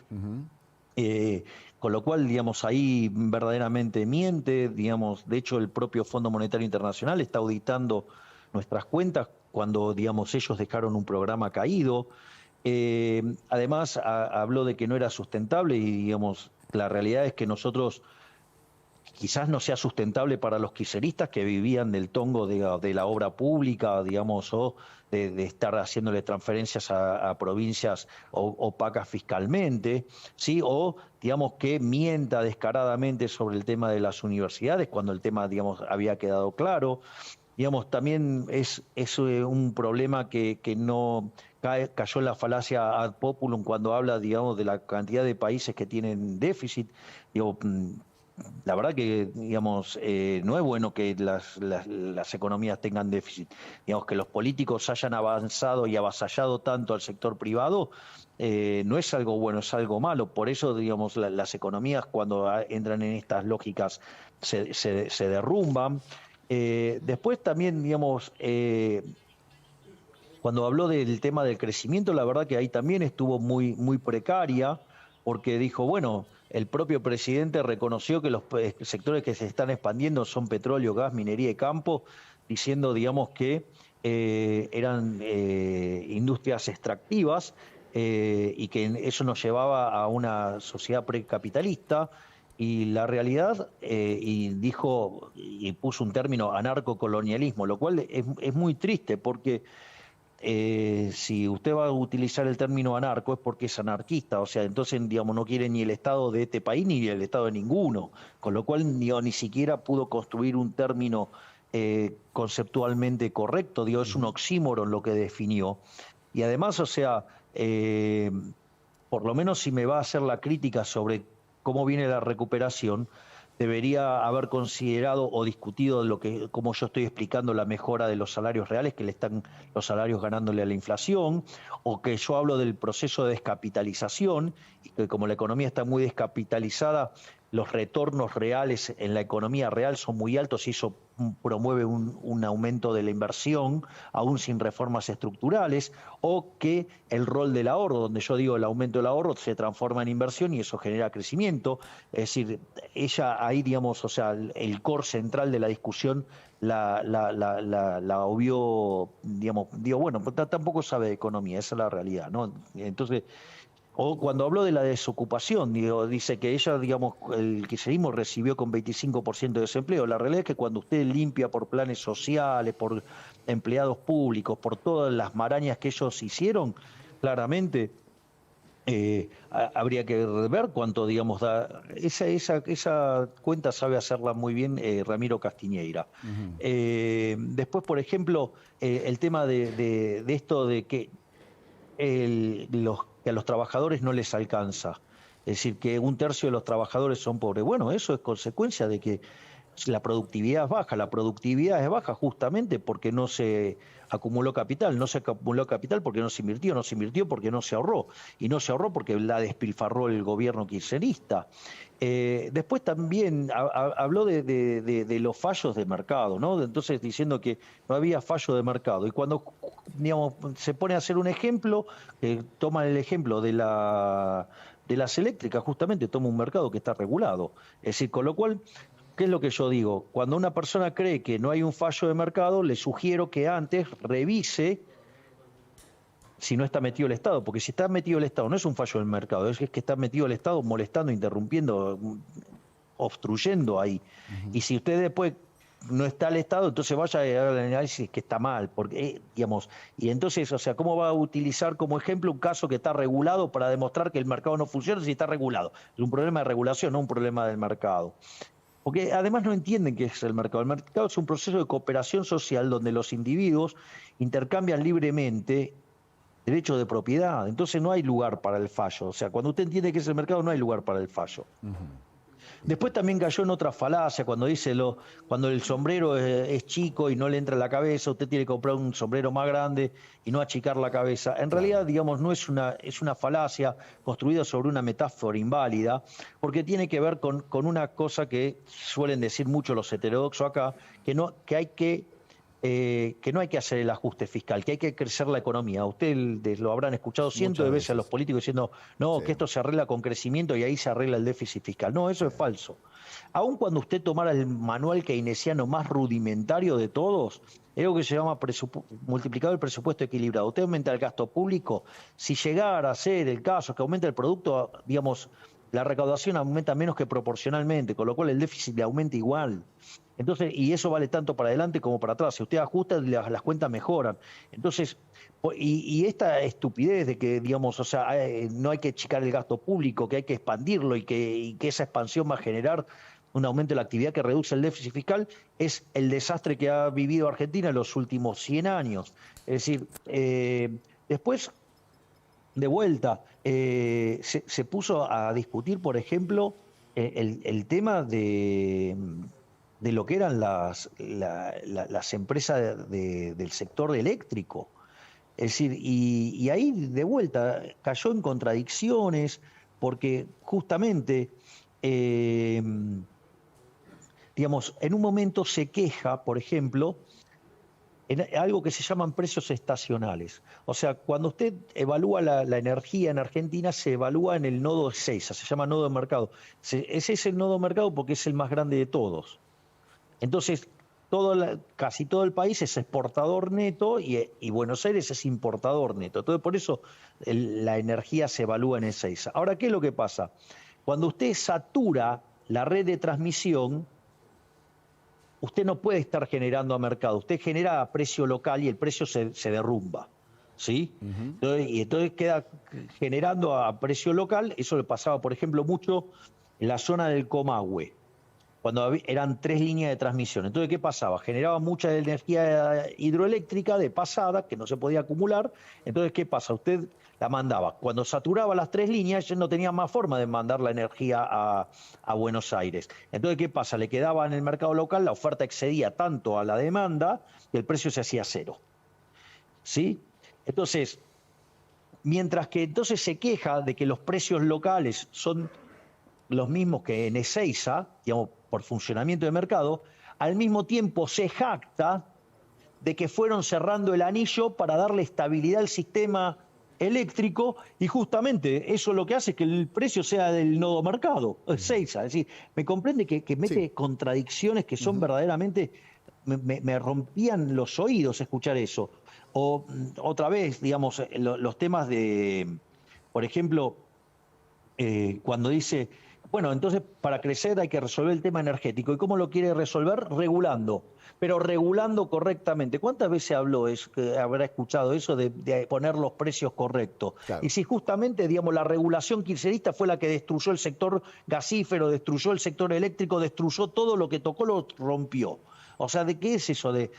con lo cual, ahí verdaderamente miente. De hecho, el propio Fondo Monetario Internacional está auditando nuestras cuentas cuando, ellos dejaron un programa caído. Además, habló de que no era sustentable y, la realidad es que nosotros quizás no sea sustentable para los kirchneristas que vivían del tongo de la obra pública, o de estar haciéndole transferencias a provincias opacas fiscalmente, ¿sí? O, que mienta descaradamente sobre el tema de las universidades, cuando el tema, había quedado claro. digamos, también es un problema que no cayó en la falacia ad populum cuando habla, digamos, de la cantidad de países que tienen déficit. Digo, la verdad que, digamos, no es bueno que las economías tengan déficit. Digamos, que los políticos hayan avanzado y avasallado tanto al sector privado, no es algo bueno, es algo malo. Por eso, digamos, las economías cuando entran en estas lógicas se derrumban. Después también, digamos, cuando habló del tema del crecimiento, la verdad que ahí también estuvo muy precaria, porque dijo, bueno, el propio presidente reconoció que los sectores que se están expandiendo son petróleo, gas, minería y campo, diciendo, digamos, que eran industrias extractivas y que eso nos llevaba a una sociedad precapitalista. Y la realidad, y dijo, y puso un término, anarcocolonialismo, lo cual es muy triste porque si usted va a utilizar el término anarco es porque es anarquista, o sea, entonces, digamos, no quiere ni el Estado de este país ni el Estado de ninguno, con lo cual ni siquiera pudo construir un término conceptualmente correcto, digo, es un oxímoron lo que definió. Y además, o sea, por lo menos si me va a hacer la crítica sobre cómo viene la recuperación, debería haber considerado o discutido como yo estoy explicando, la mejora de los salarios reales, que le están los salarios ganándole a la inflación, o que yo hablo del proceso de descapitalización, y que como la economía está muy descapitalizada, los retornos reales en la economía real son muy altos y eso promueve un aumento de la inversión, aún sin reformas estructurales, o que el rol del ahorro, donde yo digo el aumento del ahorro, se transforma en inversión y eso genera crecimiento. Es decir, ella ahí, digamos, o sea, el core central de la discusión la obvió, digamos, digo, bueno, tampoco sabe de economía, esa es la realidad, ¿no? Entonces, o cuando habló de la desocupación, dice que ella, digamos, el kirchnerismo recibió con 25% de desempleo. La realidad es que cuando usted limpia por planes sociales, por empleados públicos, por todas las marañas que ellos hicieron, claramente habría que ver cuánto, digamos, da. Esa cuenta sabe hacerla muy bien Ramiro Castiñeira. Después, por ejemplo, el tema de esto de que que a los trabajadores no les alcanza. Es decir, que un tercio de los trabajadores son pobres. Bueno, eso es consecuencia de que la productividad es baja. La productividad es baja justamente porque no se acumuló capital. No se acumuló capital porque no se invirtió porque no se ahorró. Y no se ahorró porque la despilfarró el gobierno kirchnerista. Después también habló de los fallos de mercado, ¿no? Entonces diciendo que no había fallo de mercado. Y cuando, digamos, se pone a hacer un ejemplo, toma el ejemplo de las eléctricas, justamente toma un mercado que está regulado. Es decir, con lo cual, ¿qué es lo que yo digo? Cuando una persona cree que no hay un fallo de mercado, le sugiero que antes revise si no está metido el Estado, porque si está metido el Estado no es un fallo del mercado, es que está metido el Estado molestando, interrumpiendo, obstruyendo ahí. Y si usted después no está el Estado, entonces vaya a llegar al análisis que está mal, porque, digamos, y entonces, o sea, ¿cómo va a utilizar como ejemplo un caso que está regulado para demostrar que el mercado no funciona si está regulado? Es un problema de regulación, no un problema del mercado. Porque además no entienden qué es el mercado. El mercado es un proceso de cooperación social donde los individuos intercambian libremente derecho de propiedad, entonces no hay lugar para el fallo. O sea, cuando usted entiende que es el mercado, no hay lugar para el fallo. Después también cayó en otra falacia cuando dice cuando el sombrero es chico y no le entra en la cabeza, usted tiene que comprar un sombrero más grande y no achicar la cabeza. En realidad, digamos, no es una falacia construida sobre una metáfora inválida, porque tiene que ver con una cosa que suelen decir mucho los heterodoxos acá, que no hay que hacer el ajuste fiscal, que hay que crecer la economía. Ustedes lo habrán escuchado cientos de veces a los políticos diciendo, no, que esto se arregla con crecimiento y ahí se arregla el déficit fiscal. No, eso es falso. Aun cuando usted tomara el manual keynesiano más rudimentario de todos, es algo que se llama multiplicador del presupuesto equilibrado. Usted aumenta el gasto público, si llegara a ser el caso que aumenta el producto, digamos, la recaudación aumenta menos que proporcionalmente, con lo cual el déficit le aumenta igual. Entonces, y eso vale tanto para adelante como para atrás. Si usted ajusta, las cuentas mejoran. Entonces, y esta estupidez de que, digamos, o sea, no hay que achicar el gasto público, que hay que expandirlo y que esa expansión va a generar, un aumento de la actividad que reduce el déficit fiscal, es el desastre que ha vivido Argentina en los últimos 100 años. Es decir, después, de vuelta, se puso a discutir, por ejemplo, el tema de lo que eran las empresas del sector eléctrico. Es decir, y ahí de vuelta cayó en contradicciones, porque justamente, digamos, en un momento se queja, por ejemplo, en algo que se llaman precios estacionales. O sea, cuando usted evalúa la energía en Argentina, se evalúa en el nodo Ezeiza, se llama nodo de mercado. Ese es el nodo de mercado porque es el más grande de todos. Entonces, casi todo el país es exportador neto y Buenos Aires es importador neto. Entonces, por eso la energía se evalúa en Ezeiza. Ahora, ¿qué es lo que pasa? Cuando usted satura la red de transmisión, usted no puede estar generando a mercado. Usted genera a precio local y el precio se derrumba, ¿sí? Entonces queda generando a precio local. Eso le pasaba, por ejemplo, mucho en la zona del Comahue, cuando eran 3 líneas de transmisión. Entonces, ¿qué pasaba? Generaba mucha energía hidroeléctrica de pasada, que no se podía acumular. Entonces, ¿qué pasa? Usted la mandaba. Cuando saturaba las 3 líneas, ya no tenía más forma de mandar la energía a Buenos Aires. Entonces, ¿qué pasa? Le quedaba en el mercado local, la oferta excedía tanto a la demanda, que el precio se hacía cero. ¿Sí? Entonces, mientras que entonces se queja de que los precios locales son los mismos que en Ezeiza, digamos, por funcionamiento de mercado, al mismo tiempo se jacta de que fueron cerrando el anillo para darle estabilidad al sistema eléctrico, y justamente eso lo que hace es que el precio sea del nodo mercado, Ezeiza. Es decir, me comprende que mete contradicciones que son verdaderamente, me rompían los oídos escuchar eso. O otra vez, digamos, los temas de, por ejemplo, cuando dice, bueno, entonces para crecer hay que resolver el tema energético. ¿Y cómo lo quiere resolver? Regulando, pero regulando correctamente. ¿Cuántas veces habrá escuchado eso de poner los precios correctos? Claro. Y si justamente, digamos, la regulación kirchnerista fue la que destruyó el sector gasífero, destruyó el sector eléctrico, destruyó todo lo que tocó, lo rompió. O sea, ¿de qué es eso de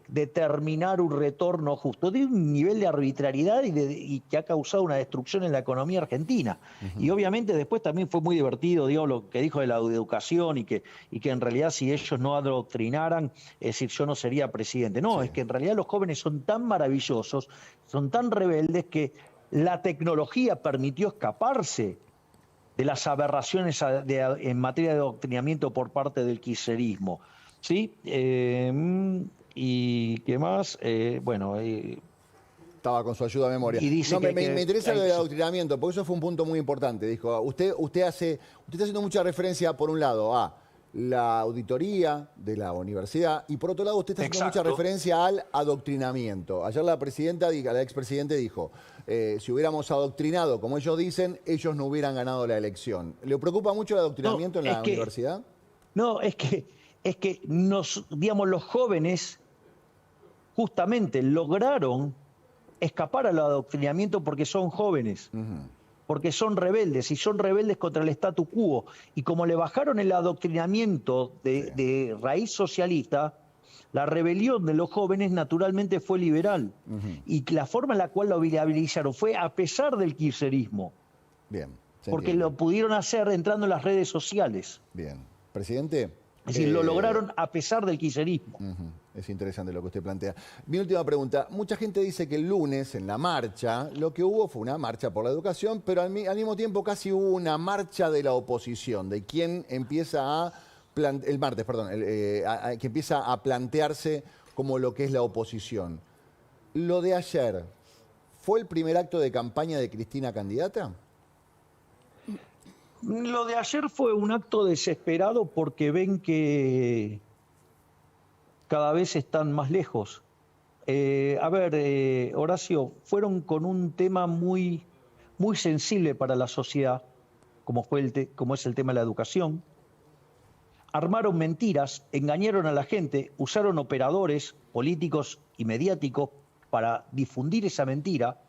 determinar un retorno justo? De un nivel de arbitrariedad y que ha causado una destrucción en la economía argentina. Y obviamente después también fue muy divertido, digo, lo que dijo de la educación y que en realidad si ellos no adoctrinaran, es decir, yo no sería presidente. No, es que en realidad los jóvenes son tan maravillosos, son tan rebeldes que la tecnología permitió escaparse de las aberraciones en materia de adoctrinamiento por parte del kirchnerismo. Sí, y qué más, bueno... Estaba con su ayuda a memoria. Y dice me interesa lo del adoctrinamiento, porque eso fue un punto muy importante. Dijo, usted está haciendo mucha referencia, por un lado, a la auditoría de la universidad, y por otro lado, usted está haciendo mucha referencia al adoctrinamiento. Ayer la expresidente dijo, si hubiéramos adoctrinado, como ellos dicen, ellos no hubieran ganado la elección. ¿Le preocupa mucho el adoctrinamiento en la universidad? No, es que digamos, los jóvenes justamente lograron escapar al adoctrinamiento porque son jóvenes, porque son rebeldes, y son rebeldes contra el statu quo. Y como le bajaron el adoctrinamiento de raíz socialista, la rebelión de los jóvenes naturalmente fue liberal. Y la forma en la cual lo viabilizaron fue a pesar del kirchnerismo. Bien. Porque lo pudieron hacer entrando en las redes sociales. Bien. Presidente... Es decir, lo lograron a pesar del kirchnerismo. Es interesante lo que usted plantea. Mi última pregunta. Mucha gente dice que el lunes, en la marcha, lo que hubo fue una marcha por la educación, pero al mismo tiempo casi hubo una marcha de la oposición, de quien empieza el martes, perdón, que empieza a plantearse como lo que es la oposición. ¿Lo de ayer fue el primer acto de campaña de Cristina candidata? Lo de ayer fue un acto desesperado porque ven que cada vez están más lejos. Horacio, fueron con un tema muy, muy sensible para la sociedad, como es el tema de la educación. Armaron mentiras, engañaron a la gente, usaron operadores políticos y mediáticos para difundir esa mentira.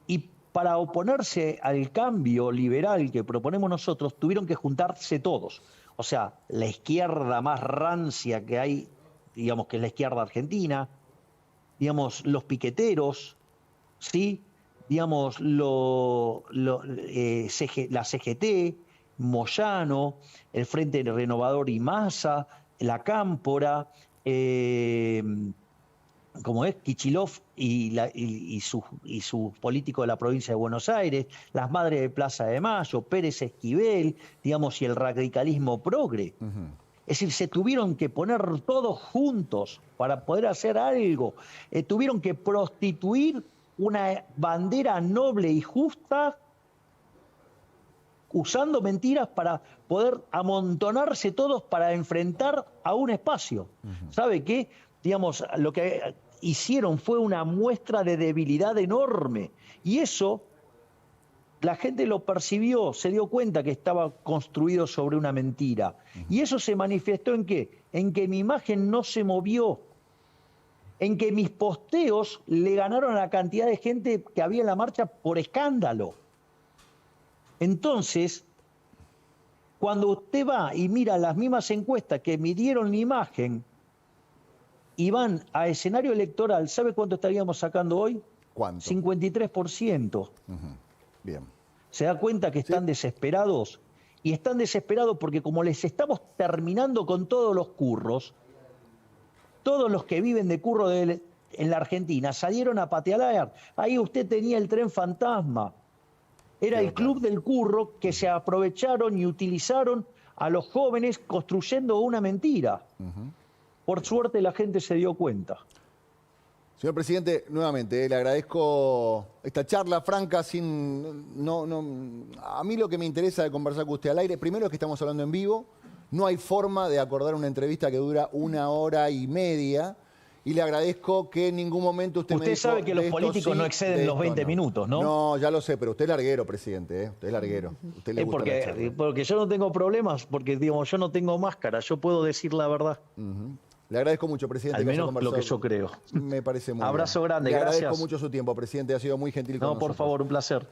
Y para oponerse al cambio liberal que proponemos nosotros, tuvieron que juntarse todos. O sea, la izquierda más rancia que hay, digamos que es la izquierda argentina, digamos, los piqueteros, ¿sí? Digamos, la CGT, Moyano, el Frente Renovador y Massa, la Cámpora, como es Kichilov y sus políticos de la provincia de Buenos Aires, las madres de Plaza de Mayo, Pérez Esquivel, digamos, y el radicalismo progre. Es decir, se tuvieron que poner todos juntos para poder hacer algo. Tuvieron que prostituir una bandera noble y justa usando mentiras para poder amontonarse todos para enfrentar a un espacio. ¿Sabe qué? Digamos, lo que hicieron fue una muestra de debilidad enorme. Y eso, la gente lo percibió, se dio cuenta que estaba construido sobre una mentira. Y eso se manifestó ¿en qué? En que mi imagen no se movió. En que mis posteos le ganaron a la cantidad de gente que había en la marcha por escándalo. Entonces, cuando usted va y mira las mismas encuestas que midieron mi imagen y van a escenario electoral, ¿sabe cuánto estaríamos sacando hoy? ¿Cuánto? 53%. Bien. ¿Se da cuenta que están desesperados? Y están desesperados porque como les estamos terminando con todos los curros, todos los que viven de curro en la Argentina salieron a patear. Ahí usted tenía el tren fantasma. Era el club del curro que se aprovecharon y utilizaron a los jóvenes construyendo una mentira. Por suerte la gente se dio cuenta. Señor presidente, nuevamente, le agradezco esta charla franca, a mí lo que me interesa de conversar con usted al aire, primero es que estamos hablando en vivo, no hay forma de acordar una entrevista que dura 1 hora y media, y le agradezco que en ningún momento usted me dijo... Usted sabe que los políticos no exceden los 20 minutos, ¿no? No, ya lo sé, pero usted es larguero, presidente, Usted es larguero. Usted le gusta la charla. Porque yo no tengo problemas, porque digamos, yo no tengo máscara, yo puedo decir la verdad. Le agradezco mucho, presidente. Al menos lo que yo creo. Me parece muy bien. Abrazo grande, Le gracias. agradezco mucho su tiempo, presidente. Ha sido muy gentil con nosotros. No, por favor, un placer.